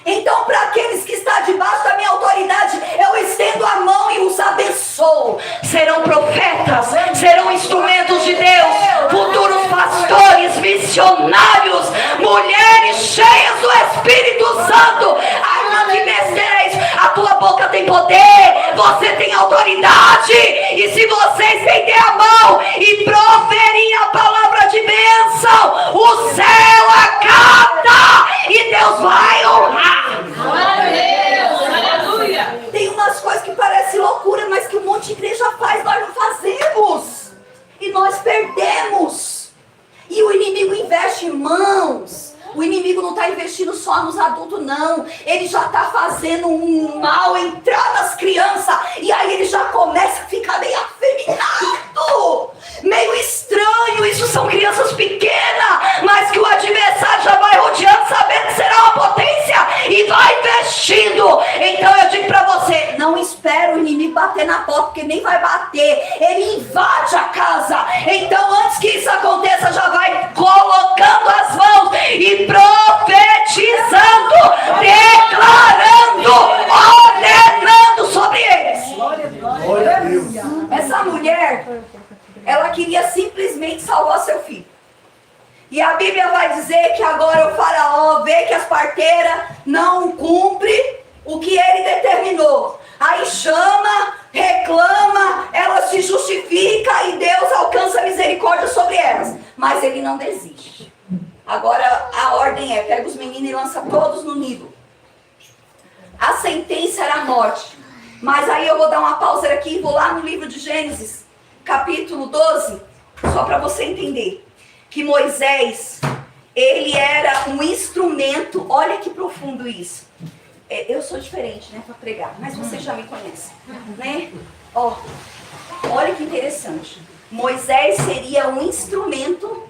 Então, para aqueles que estão debaixo da minha autoridade, eu estendo a mão e os abençoo. Serão profetas, serão instrumentos de Deus, futuros pastores, missionários, mulheres cheias do Espírito Santo. Ai, não te mesteis, a tua boca tem poder, você tem autoridade. E se vocês estender a mão e proferirem a palavra de bênção, o céu acata e Deus vai honrar. Aleluia! Tem umas coisas que parecem loucura, mas que um monte de igreja faz, nós não fazemos. só nos adultos, não. Ele já está fazendo um mal entrar nas crianças. E aí ele já começa a ficar meio afeminado, meio estranho. Isso são crianças pequenas, mas que o adversário já vai rodeando, sabendo que será uma potência, e vai vestindo. Então eu digo para você, não espera o inimigo bater na porta, porque nem vai bater. Ele invade a casa. Então antes que isso aconteça, já vai colocando as mãos e profetizando, declarando, ordenando sobre eles. Glória a Deus. Essa mulher, ela queria simplesmente salvar seu filho. E a Bíblia vai dizer que agora o faraó vê que as parteiras não cumprem o que ele determinou. Aí chama, reclama, ela se justifica e Deus alcança misericórdia sobre elas. Mas ele não desiste. Agora a ordem é, pega os meninos e lança todos no Nilo. A sentença era a morte. Mas aí eu vou dar uma pausa aqui e vou lá no livro de Gênesis, capítulo 12, só para você entender. Que Moisés, ele era um instrumento, olha que profundo isso. Eu sou diferente, né, para pregar, mas vocês já me conhecem, né? Ó, olha que interessante. Moisés seria um instrumento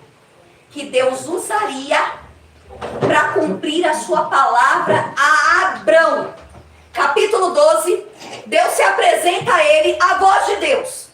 que Deus usaria para cumprir a sua palavra a Abrão. Capítulo 12, Deus se apresenta a ele, a voz de Deus.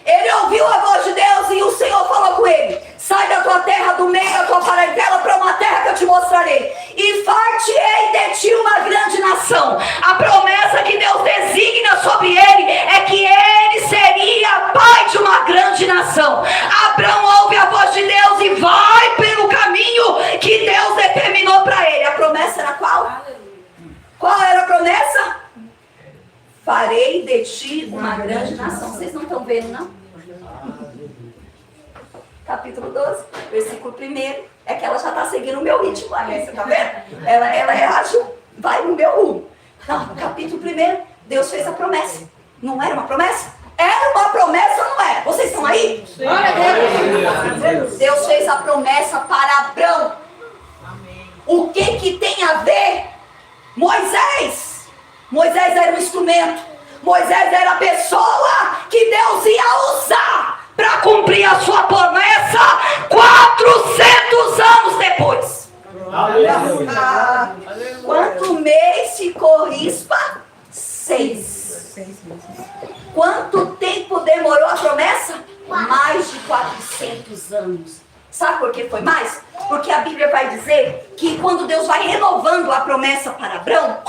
Ele ouviu a voz de Deus e o Senhor falou com ele: sai da tua terra, do meio da tua parentela, para uma terra que eu te mostrarei, e far-te-ei de ti uma grande nação. A promessa que Deus designa sobre ele é que ele seria pai de uma grande nação. Abraão ouve a voz de Deus e vai pelo caminho que Deus determinou para ele. A promessa era qual? Qual era a promessa? Farei de ti uma grande nação. Vocês não estão vendo, não? Capítulo 12, versículo 1. É que ela já está seguindo o meu ritmo ali, você está vendo? Ela é ágil, vai no meu rumo. Não, capítulo 1, Deus fez a promessa. Não era uma promessa? Era uma promessa ou não era? Vocês estão aí? Deus fez a promessa para Abrão. O que tem a ver? Moisés era um instrumento. Moisés era a pessoa que Deus ia usar para cumprir a sua promessa 400 anos depois. Quanto mês ficou rispa? 6. Quanto tempo demorou a promessa? Mais de 400 anos. Sabe por que foi mais? Porque a Bíblia vai dizer que quando Deus vai renovando a promessa para Abrão,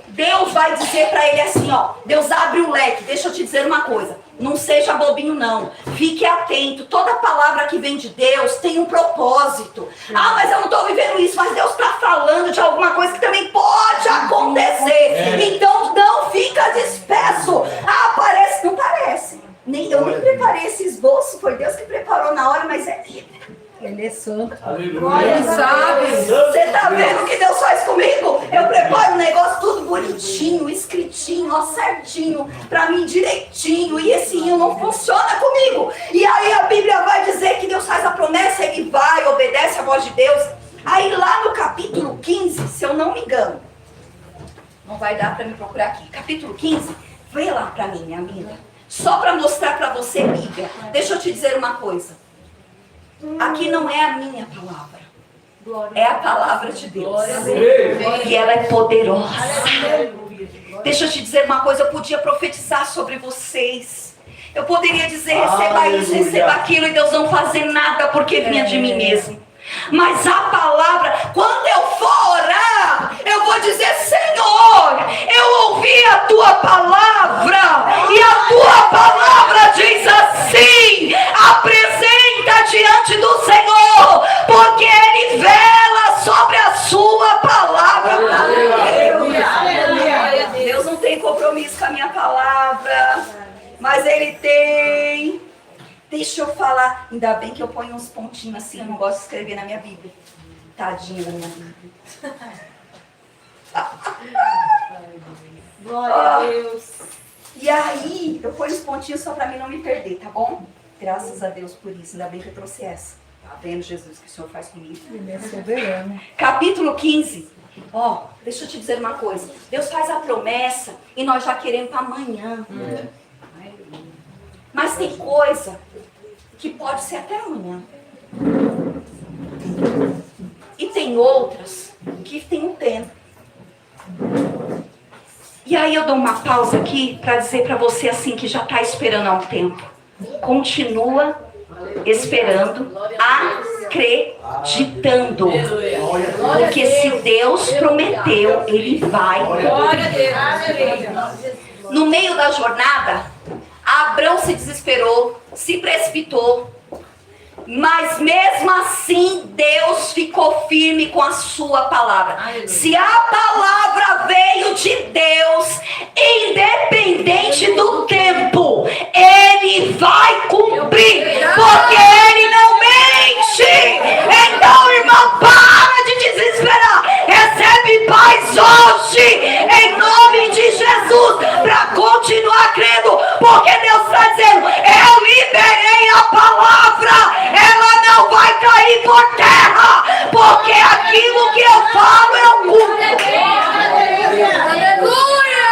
Deus vai dizer para ele assim, ó, Deus abre o leque. Deixa eu te dizer uma coisa, não seja bobinho não, fique atento, toda palavra que vem de Deus tem um propósito. Ah, mas eu não estou vivendo isso, mas Deus está falando de alguma coisa que também pode acontecer. Então não fica disperso. Ah, parece, não parece. Eu nem preparei esse esboço, foi Deus que preparou na hora, mas é Bíblia. Ele é santo. Ele sabe. Você está vendo o que Deus faz comigo? Eu preparo um negócio tudo bonitinho, escritinho, ó, certinho, para mim direitinho. E esse hino não funciona comigo. E aí a Bíblia vai dizer que Deus faz a promessa, ele vai, obedece a voz de Deus. Aí lá no capítulo 15, se eu não me engano, não vai dar para me procurar aqui. Capítulo 15, vê lá para mim, minha amiga. Só para mostrar para você, Bíblia. Deixa eu te dizer uma coisa. Aqui não é a minha palavra, é a palavra de Deus, e ela é poderosa. Deixa eu te dizer uma coisa, eu podia profetizar sobre vocês, eu poderia dizer, receba isso, receba aquilo, e Deus não fazer nada, porque vinha de mim mesmo. Mas a palavra, quando eu for orar, eu vou dizer, Senhor, eu ouvi a tua palavra, e a tua palavra diz assim, apresenta diante do Senhor, porque Ele vela sobre a sua palavra. Deus não tem compromisso com a minha palavra, mas Ele tem. Deixa eu falar, ainda bem que eu ponho uns pontinhos assim, eu não gosto de escrever na minha Bíblia. Tadinha da minha Bíblia. Glória a Deus. E aí, eu ponho os pontinhos só para mim não me perder, tá bom? Graças a Deus por isso, ainda bem que eu trouxe essa. Tá vendo, Jesus, que o Senhor faz comigo? Ele é soberano. Capítulo 15. Ó, deixa eu te dizer uma coisa. Deus faz a promessa e nós já queremos para amanhã. Mas tem coisa que pode ser até amanhã. E tem outras que tem um tempo. E aí eu dou uma pausa aqui para dizer para você assim que já está esperando há um tempo. Continua esperando, acreditando. Porque se Deus prometeu, Ele vai. No meio da jornada, Abrão se desesperou, se precipitou. Mas mesmo assim, Deus ficou firme com a sua palavra. Se a palavra veio de Deus, independente do tempo, Ele vai cumprir, porque Ele não mente. Então, irmão, para de desesperar. Recebe paz hoje, em nome de Jesus, para continuar crendo, porque Deus está dizendo: eu liberei a palavra. Ela não vai cair por terra, porque aquilo que eu falo eu cumpro. Aleluia!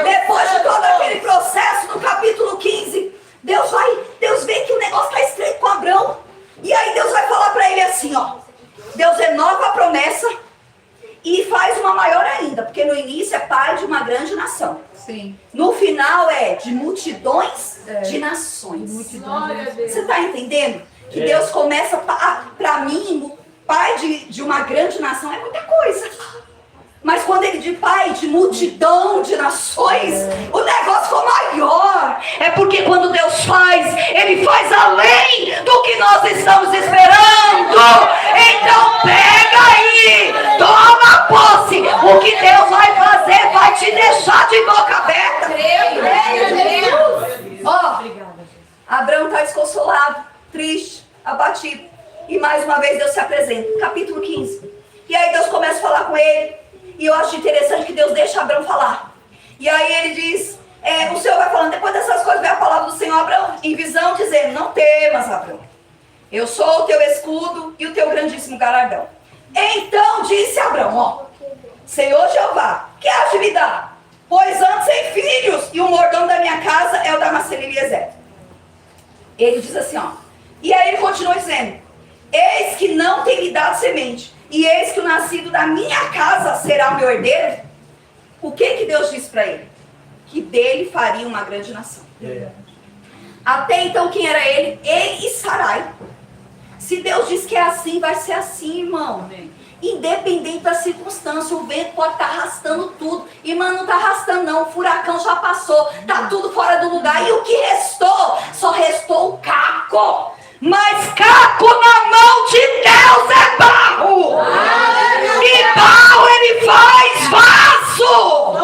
Depois de todo aquele processo, no capítulo 15, Deus vê que o negócio está estreito com Abrão. E aí Deus vai falar para ele assim, ó. Deus renova a promessa e faz uma maior ainda, porque no início é pai de uma grande nação. Sim. No final é de multidões de nações. Você está entendendo? Que Deus começa, para mim, pai de uma grande nação é muita coisa. Mas quando ele diz pai de multidão de nações, o negócio ficou maior. É porque quando Deus faz, Ele faz além do que nós estamos esperando. Então pega aí, toma posse. O que Deus vai fazer vai te deixar de boca aberta. Ó, Abraão está desconsolado, triste, abatido. E mais uma vez Deus se apresenta. Capítulo 15. E aí Deus começa a falar com ele. E eu acho interessante que Deus deixa Abraão falar. E aí ele diz, o Senhor vai falando, depois dessas coisas vem a palavra do Senhor a Abraão, em visão, dizendo: não temas, Abraão. Eu sou o teu escudo e o teu grandíssimo galardão. Então disse Abraão, ó: Senhor Jeová, que há de me dar? Pois antes sem filhos, e o mordomo da minha casa é o Damasceno Eliezer. Ele diz assim, ó. E aí ele continua dizendo: eis que não tem me dado semente. E eis que o nascido da minha casa será o meu herdeiro. O que Deus disse para ele? Que dele faria uma grande nação. Até então quem era ele? Ele e Sarai. Se Deus diz que é assim, vai ser assim, irmão. Independente da circunstância, o vento pode estar arrastando tudo. Irmã, não está arrastando não, o furacão já passou, está tudo fora do lugar. E o que restou? Só restou o caco. Mas caco na mão de Deus é barro. E barro ele faz vaso.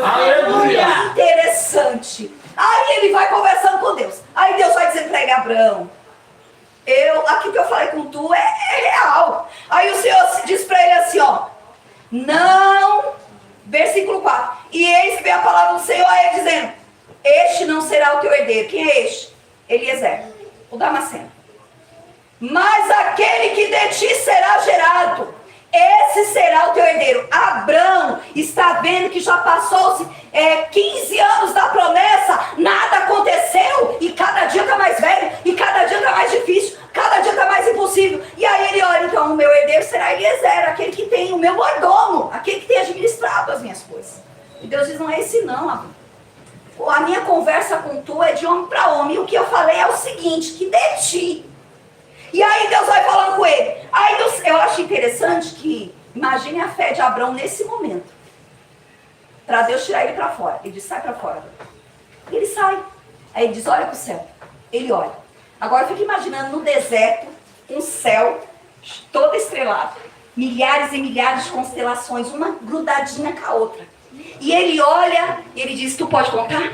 Aleluia. Interessante. Aí ele vai conversando com Deus. Aí Deus vai dizendo para ele: Abraão, aqui que eu falei com tu é real. Aí o Senhor diz para ele assim, ó: não, versículo 4. E eis que vem a palavra do Senhor a ele dizendo: este não será o teu herdeiro. Quem é este? Eliezer, o Damasceno. Mas aquele que de ti será gerado, esse será o teu herdeiro. Abraão está vendo que já passou-se 15 anos da promessa, nada aconteceu, e cada dia está mais velho, e cada dia está mais difícil, cada dia está mais impossível. E aí ele olha, então o meu herdeiro será Eliezer, aquele que tem o meu mordomo, aquele que tem administrado as minhas coisas. E Deus diz: não é esse não, Abraão. A minha conversa com tu é de homem para homem. E o que eu falei é o seguinte: que de ti. E aí Deus vai falando com ele. Aí eu acho interessante que, imagine a fé de Abraão nesse momento. Para Deus tirar ele para fora. Ele diz: sai para fora. E ele sai. Aí ele diz: olha para o céu. Ele olha. Agora fica imaginando no deserto, um céu todo estrelado. Milhares e milhares de constelações, uma grudadinha com a outra. E ele olha e ele diz: tu pode contar?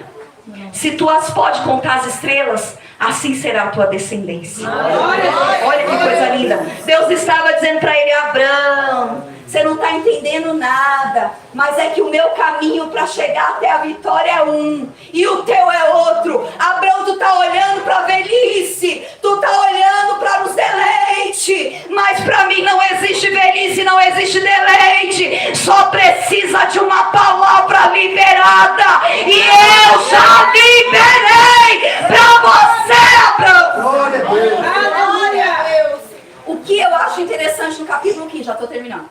Se tu as pode contar as estrelas, assim será a tua descendência. Olha que coisa linda. Deus estava dizendo para ele: Abraão, Você não está entendendo nada. Mas é que o meu caminho para chegar até a vitória é um. E o teu é outro. Abraão, tu está olhando para a velhice. Tu está olhando para os deleites. Mas para mim não existe velhice, não existe deleite. Só precisa de uma palavra liberada. E eu já liberei para você, Abraão. Glória a Deus. Glória a Deus. O que eu acho interessante no capítulo 15, já estou terminando.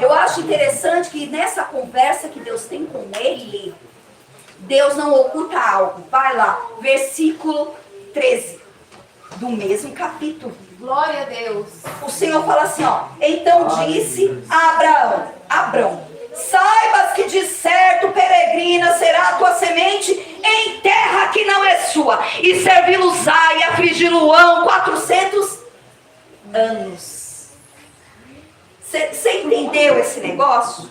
Eu acho interessante que nessa conversa que Deus tem com ele, Deus não oculta algo. Vai lá, versículo 13, do mesmo capítulo. Glória a Deus. O Senhor fala assim, ó. Então disse a Abrão, saibas que de certo peregrina será a tua semente em terra que não é sua, e servi-los-á e afligi-lo-ão 400 anos. Você entendeu esse negócio?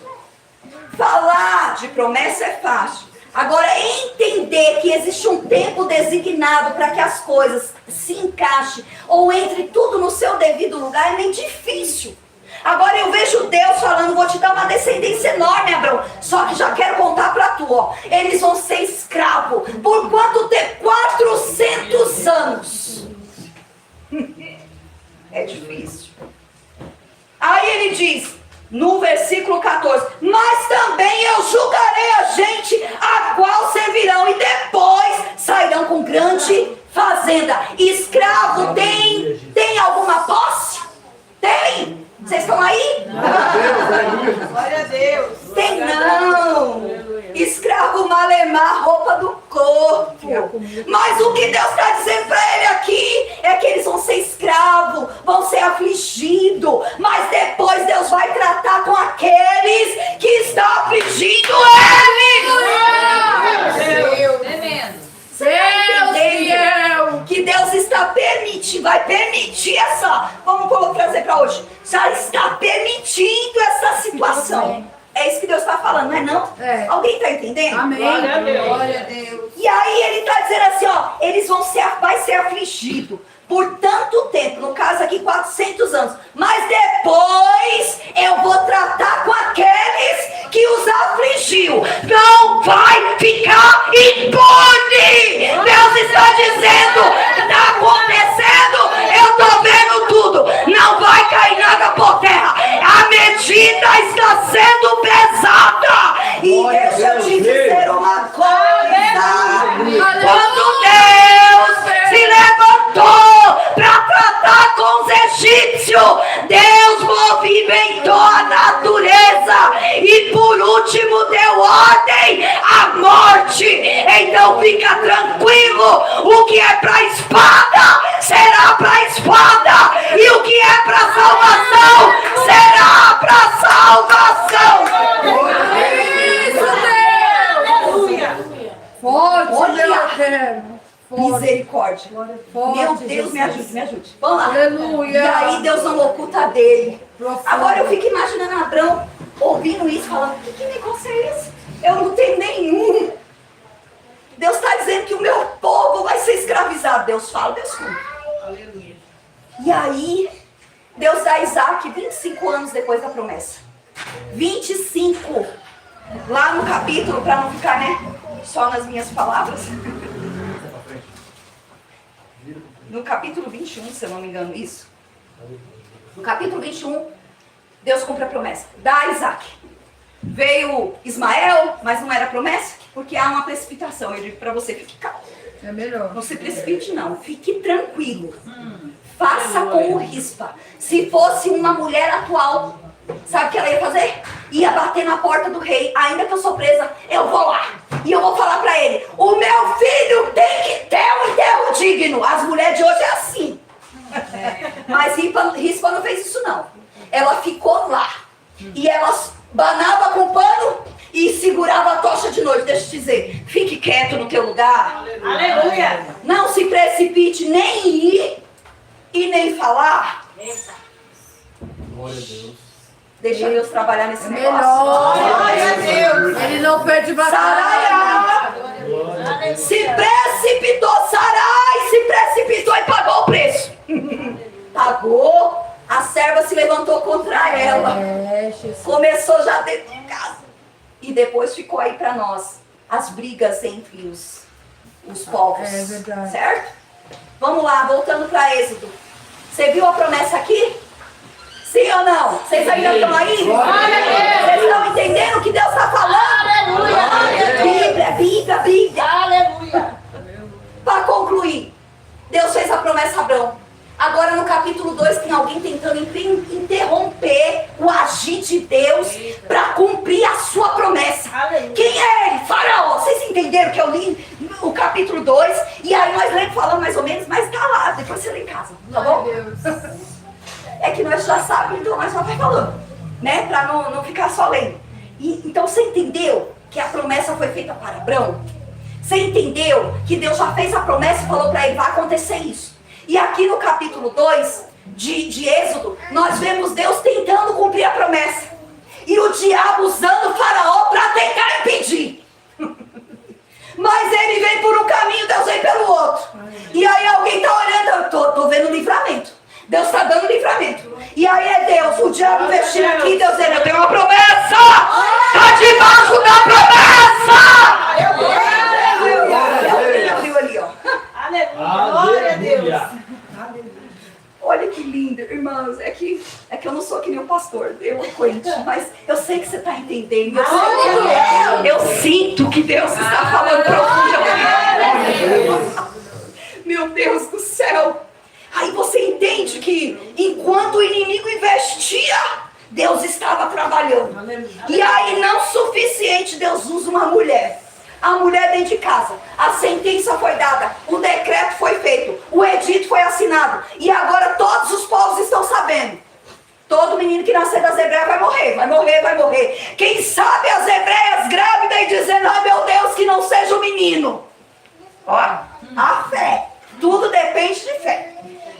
Falar de promessa é fácil. Agora, entender que existe um tempo designado para que as coisas se encaixem ou entre tudo no seu devido lugar é meio difícil. Agora eu vejo Deus falando, vou te dar uma descendência enorme, Abraão. Só que já quero contar para tu, ó. Eles vão ser escravos. Por quanto tempo? 400 anos. É difícil. Aí ele diz, no versículo 14, mas também eu julgarei a gente a qual servirão e depois sairão com grande fazenda. Escravo tem alguma posse? Tem? Vocês estão aí? Glória a Deus. Tem não. Escravo malemar, roupa do corpo. Mas o que Deus está dizendo para ele aqui é que eles vão ser escravos, vão ser afligidos. Mas depois Deus vai tratar com aqueles que estão afligindo eles. Deus. Você está entendendo que Deus está permitindo, vai permitir essa, vamos trazer para hoje, já está permitindo essa situação. É isso que Deus está falando, não é não? É. Alguém está entendendo? Amém. Glória a Deus. Glória a Deus. E aí ele está dizendo assim, ó, eles vai ser afligido por tanto tempo, no caso aqui 400 anos, mas depois eu vou tratar com aqueles que os afligiu. Não vai ficar impune. Deus está dizendo, está acontecendo, eu estou vendo tudo, não vai cair nada por terra. A medida está sendo pesada. E deixa eu te dizer uma coisa, quando Deus se levantou para tratar com os egípcios, Deus movimentou a natureza e por último deu ordem à morte. Então fica tranquilo, o que é para a espada será para a espada, e o que é para a salvação será para a salvação. Isso, Deus. Aleluia. Forte, Olha. meu eterno. Forte. Misericórdia. Forte, Meu Deus, Jesus. me ajude, me ajude. Vamos lá. Aleluia. E aí Deus não oculta dele. Profundo. Agora eu fico imaginando Abrão ouvindo isso, falando, que negócio é esse? Eu não tenho nenhum. Deus está dizendo que o meu povo vai ser escravizado. Deus fala, Deus cumpre. Aleluia. E aí, Deus dá a Isaac 25 anos depois da promessa. 25. Lá no capítulo, para não ficar, né, só nas minhas palavras. No capítulo 21, se eu não me engano, isso. No capítulo 21, Deus cumpre a promessa. Dá a Isaac. Veio Ismael, mas não era promessa, porque há uma precipitação. Eu digo para você, fique calmo. É melhor. Não se precipite não, fique tranquilo. Faça como Rispa. Se fosse uma mulher atual, sabe o que ela ia fazer? Ia bater na porta do rei. Ainda que eu sou presa, eu vou lá. E eu vou falar pra ele, o meu filho tem que ter um enterro digno. As mulheres de hoje é assim. Mas Rispa não fez isso não. Ela ficou lá. E ela banava com pano e segurava a tocha de noite. Deixa eu te dizer, fique quieto no teu lugar. Aleluia. Não se precipite nem ir e nem falar. Glória a Deus. Deixa Deus trabalhar nesse negócio. Melhor. Glória a Deus. Ele não perde batalha. Sarai se precipitou, Sarai se precipitou e pagou o preço. Pagou. A serva serva se levantou contra ela. Começou já dentro de casa. E depois ficou aí para nós as brigas entre os povos. É verdade. Certo? Vamos lá, voltando para Êxodo. Você viu a promessa aqui? Sim ou não? Vocês ainda estão aí? Vocês estão entendendo o que Deus está falando? Aleluia. Bíblia. Aleluia. Para concluir, Deus fez a promessa a Abraão. Agora no capítulo 2 tem alguém tentando interromper o agir de Deus para cumprir a sua promessa. Aleluia. Quem é ele? Faraó. Vocês entenderam que eu li o capítulo 2? E aí nós lemos falando mais ou menos, mas tá lá. Depois você lê em casa, tá bom? É que nós já sabemos, então nós só vai falando, né? Para não ficar só lendo. Então você entendeu que a promessa foi feita para Abraão? Você entendeu que Deus já fez a promessa e falou para ele, vai acontecer isso. E aqui no capítulo 2 de Êxodo, nós vemos Deus tentando cumprir a promessa. E o diabo usando o Faraó para tentar impedir. Mas ele vem por um caminho, Deus vem pelo outro. E aí alguém está olhando, eu tô vendo livramento. Deus está dando livramento. E aí é Deus, o diabo investindo aqui, Deus dizendo, eu tenho uma promessa. Está debaixo da promessa. Abriu ali, ó. Aleluia. Glória a Deus. Olha que lindo, irmãos. É que eu não sou que nem o pastor, eloquente, mas eu sei que você está entendendo. Eu sinto que Deus está falando profundamente. Meu Deus do céu. Aí você entende que enquanto o inimigo investia, Deus estava trabalhando. E aí não suficiente, Deus usa uma mulher. A mulher dentro de casa. A sentença foi dada. O decreto foi feito. O edito foi assinado. E agora todos os povos estão sabendo. Todo menino que nascer das hebreias vai morrer. Vai morrer, vai morrer. Quem sabe as hebreias grávidas e dizendo, ai meu Deus, que não seja um menino. Ó, a fé. Tudo depende de fé.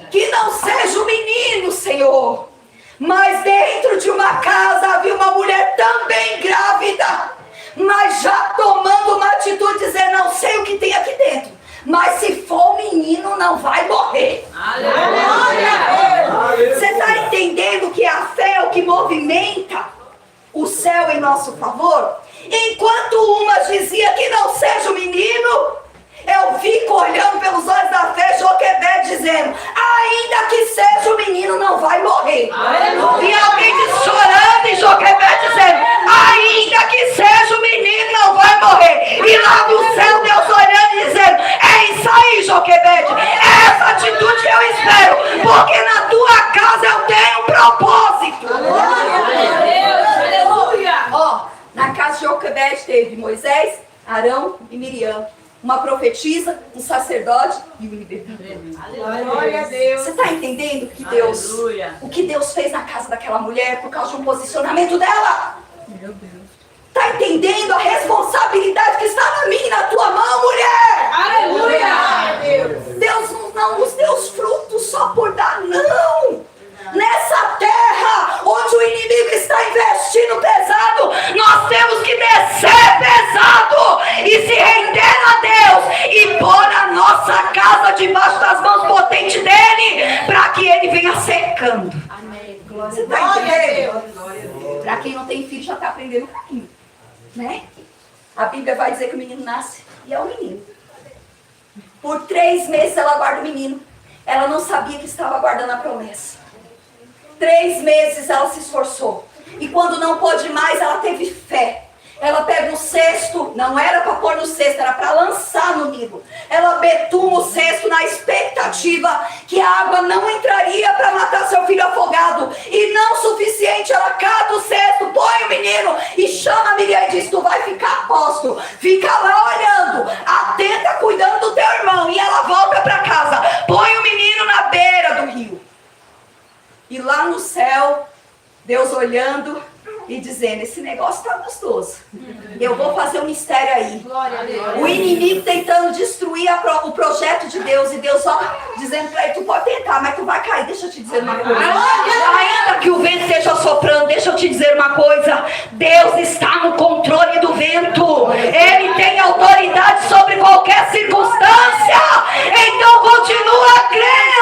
Que não seja um menino, Senhor. Mas dentro de uma casa havia uma mulher também grávida. Mas já tomando uma atitude, dizendo, não sei o que tem aqui dentro. Mas se for menino, não vai morrer. Aleluia! Você está entendendo que a fé é o que movimenta o céu em nosso favor? Enquanto uma dizia que não seja um menino, eu fico olhando pelos olhos da fé, Joquebede dizendo, ainda que seja um menino, não vai morrer. Aleluia. E alguém diz, chorando, e Joquebede dizendo, ainda que seja um menino, não vai morrer. E lá no céu, Deus olhando e dizendo, é isso aí, Joquebede, é essa atitude que eu espero, porque na tua casa eu tenho um propósito. Aleluia. Ó, na casa de Joquebede teve Moisés, Arão e Miriam. Uma profetisa, um sacerdote e um libertador. Glória a Deus. Você está entendendo que Deus, o que Deus fez na casa daquela mulher por causa de um posicionamento dela? Meu Deus. Está entendendo a responsabilidade que está na minha e na tua mão, mulher? Aleluia. Deus não nos deu os frutos só por dar, não. Nessa terra onde o inimigo está investindo pesado, nós temos que descer pesado e se render a Deus e pôr a nossa casa debaixo das mãos potentes dele, para que ele venha secando. Amém. Você está entendendo? Para quem não tem filho já está aprendendo o caminho, né? A Bíblia vai dizer que o menino nasce e é um menino. Por 3 meses ela guarda o menino. Ela não sabia que estava guardando a promessa. 3 meses ela se esforçou. E quando não pôde mais, ela teve fé. Ela pega um cesto, não era para pôr no cesto, era para lançar no nido. Ela betuma o cesto na expectativa que a água não entraria para matar seu filho afogado. E não suficiente, ela cata o cesto, põe o menino e chama a Miriam e diz, tu vai ficar a posto. Fica lá olhando, atenta, cuidando do teu irmão. E ela volta para casa, põe o menino na beira do rio. E lá no céu, Deus olhando e dizendo, esse negócio está gostoso. Eu vou fazer um mistério aí. O inimigo tentando destruir o projeto de Deus. E Deus só dizendo para ele, tu pode tentar, mas tu vai cair. Deixa eu te dizer uma coisa. Ainda que o vento esteja soprando, deixa eu te dizer uma coisa. Deus está no controle do vento. Ele tem autoridade sobre qualquer circunstância. Então continua crendo.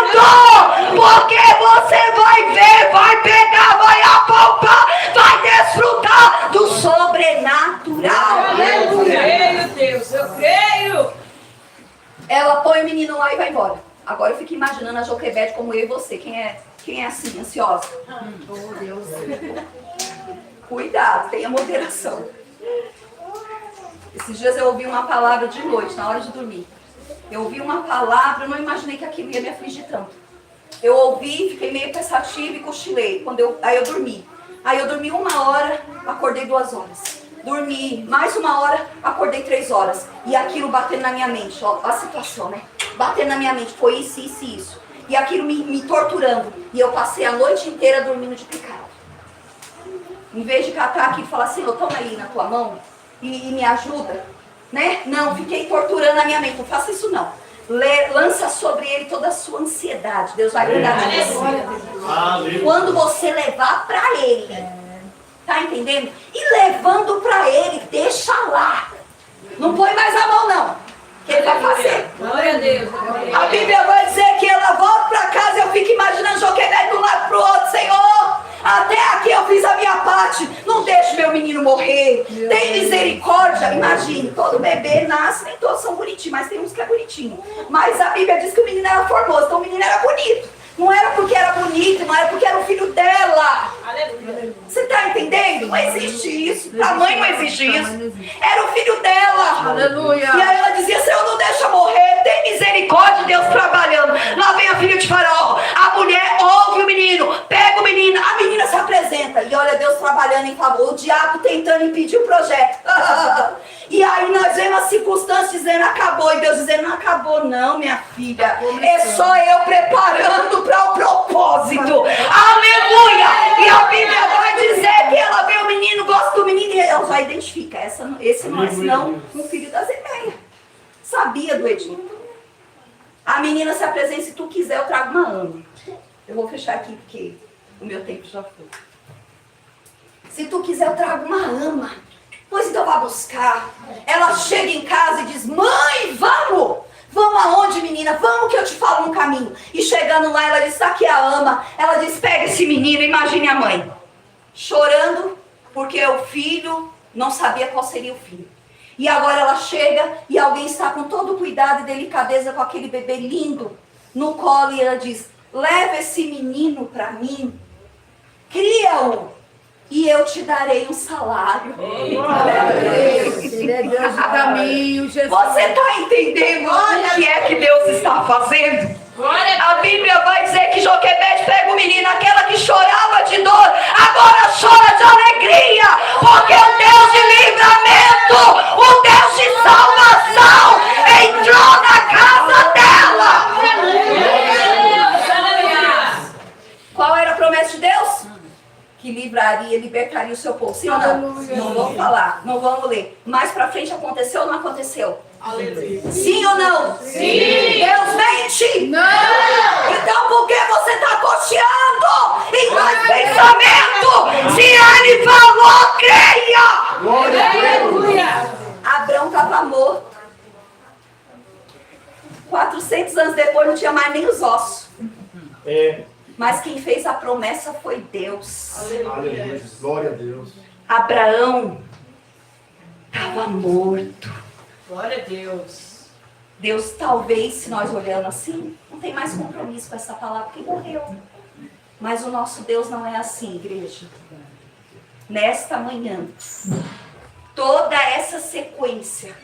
Porque você vai ver, vai sobrenatural. Eu creio, Deus, eu creio. Ela põe o menino lá e vai embora. Agora eu fico imaginando a Joquebede como eu e você. Quem é assim, ansiosa? Oh, Deus. Cuidado, tenha moderação. Esses dias eu ouvi uma palavra de noite, na hora de dormir. Eu ouvi uma palavra, eu não imaginei que aquilo ia me afligir tanto. Eu ouvi, fiquei meio pensativa e cochilei. Aí eu dormi. Aí eu dormi 1 hora, acordei 2 horas. Dormi mais 1 hora, acordei 3 horas. E aquilo batendo na minha mente, ó a situação, né? Batendo na minha mente, foi isso, isso e isso. E aquilo me torturando. E eu passei a noite inteira dormindo de picado. Em vez de catar aqui e falar assim, toma aí na tua mão e me ajuda, né? Não, fiquei torturando a minha mente. Não faça isso não. Lança sobre ele toda a sua ansiedade. Deus vai cuidar de você. Quando você levar para ele, tá entendendo? E levando para ele, deixa lá. Não põe mais a mão não, que ele vai fazer. Glória a Deus. A Bíblia vai dizer que ela volta para casa e eu fico imaginando Joquebede de um lado para o outro. Senhor, até aqui eu fiz a minha parte. Não deixe meu menino morrer. Tem misericórdia. Imagine, todo bebê nasce, nem todos são bonitinhos, mas tem uns que é bonitinho. Mas a Bíblia diz que o menino era formoso, então o menino era bonito. Não era porque era bonito, não era porque era o filho dela. Aleluia. Você está entendendo? Não existe isso. Pra mãe não existe isso. Era o filho dela. Aleluia. E aí ela dizia, Senhor, não deixa morrer. Tem misericórdia, Deus trabalhando. Lá vem a filha de Faraó. A mulher ouve o menino, pega o menino. A menina se apresenta. E olha Deus trabalhando em favor. O diabo tentando impedir o projeto. E aí nós vemos as circunstâncias dizendo, acabou. E Deus dizendo, não acabou não, minha filha. É só eu preparando para o propósito. Aleluia! E a Bíblia vai dizer que ela vê o menino, gosta do menino. E ela já identifica. Esse não é senão um filho da Zebeia. Sabia do Egito. A menina se apresenta, se tu quiser eu trago uma ama. Eu vou fechar aqui porque o meu tempo já foi. Se tu quiser eu trago uma ama. Pois então vá buscar. Ela chega em casa e diz, mãe, vamos! Vamos aonde, menina? Vamos que eu te falo no caminho. E chegando lá, ela diz, tá aqui a ama. Ela diz, pega esse menino, imagine a mãe. Chorando, porque o filho não sabia qual seria o filho. E agora ela chega e alguém está com todo cuidado e delicadeza com aquele bebê lindo no colo. E ela diz, leva esse menino para mim, cria-o. E eu te darei um salário. Ele é Deus de caminho, Jesus. Você está entendendo o que é que Deus está fazendo? A Bíblia vai dizer que Joquebede pega o menino, aquela que chorava de dor, agora chora de alegria, porque o Deus de livramento, o Deus de salvação, entrou na casa dela. Qual era a promessa de Deus? Que livraria, libertaria o seu povo. Sim ou não? Aleluia. Não vou falar, não vamos ler. Mais pra frente aconteceu ou não aconteceu? Aleluia. Sim ou não? Sim. Deus mente? Não. Então por que você está cocheando em mais pensamento? Se ele falou, creia! Aleluia. Abraão estava morto. 400 anos depois não tinha mais nem os ossos. Mas quem fez a promessa foi Deus. Aleluia. Glória a Deus. Abraão estava morto. Glória a Deus. Deus talvez, se nós olhando assim, não tem mais compromisso com essa palavra, porque morreu. Mas o nosso Deus não é assim, igreja. Nesta manhã, toda essa sequência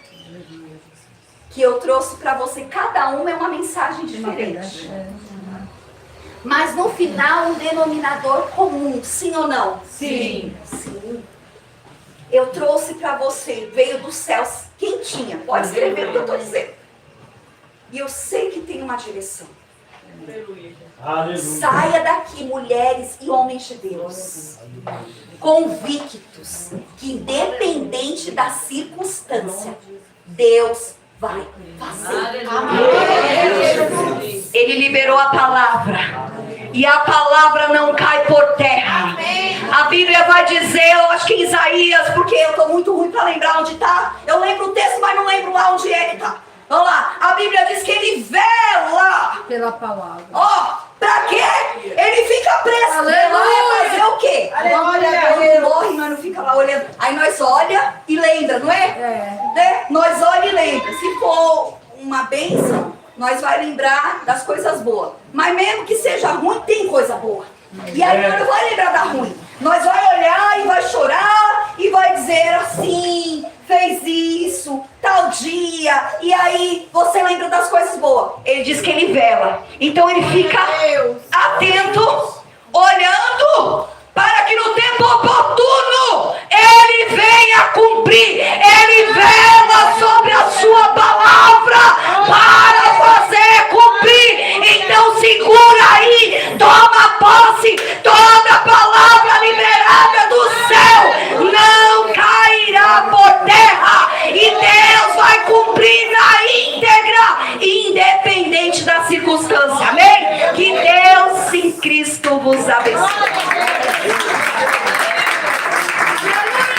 que eu trouxe para você, cada uma é uma mensagem diferente. Mas no final, um denominador comum, sim ou não? Sim. Sim. Eu trouxe para você, veio dos céus, quentinha. Pode escrever o que eu estou dizendo. E eu sei que tem uma direção. Aleluia. Saia daqui, mulheres e homens de Deus, convictos que independente da circunstância, Deus vai fazer. Ele liberou a palavra. E a palavra não cai por terra. A Bíblia vai dizer, eu acho que em Isaías, porque eu estou muito ruim para lembrar onde está. Eu lembro o texto, mas não lembro lá onde ele está. Vamos lá. A Bíblia diz que ele vela. Pela palavra. Ó, Pra quê? Ele fica preso. Vai fazer o quê? Ele morre, nós não fica lá olhando. Aí nós olha e lembra, não é? Né? Nós olha e lembra. Se for uma bênção, nós vai lembrar das coisas boas. Mas mesmo que seja ruim, tem coisa boa. E aí nós não vai lembrar da ruim. Nós vai olhar e vai chorar e vai dizer assim, fez isso, tal dia, e aí você lembra das coisas boas. Ele diz que ele vela. Então ele fica atento, olhando, para que no tempo oportuno ele venha cumprir. Ele vela sobre a sua palavra para fazer cumprir. Então segura aí, toma posse, toda palavra liberada do céu não cairá por terra, e Deus vai cumprir na íntegra, independente da circunstância. Amém? Que Deus em Cristo vos abençoe.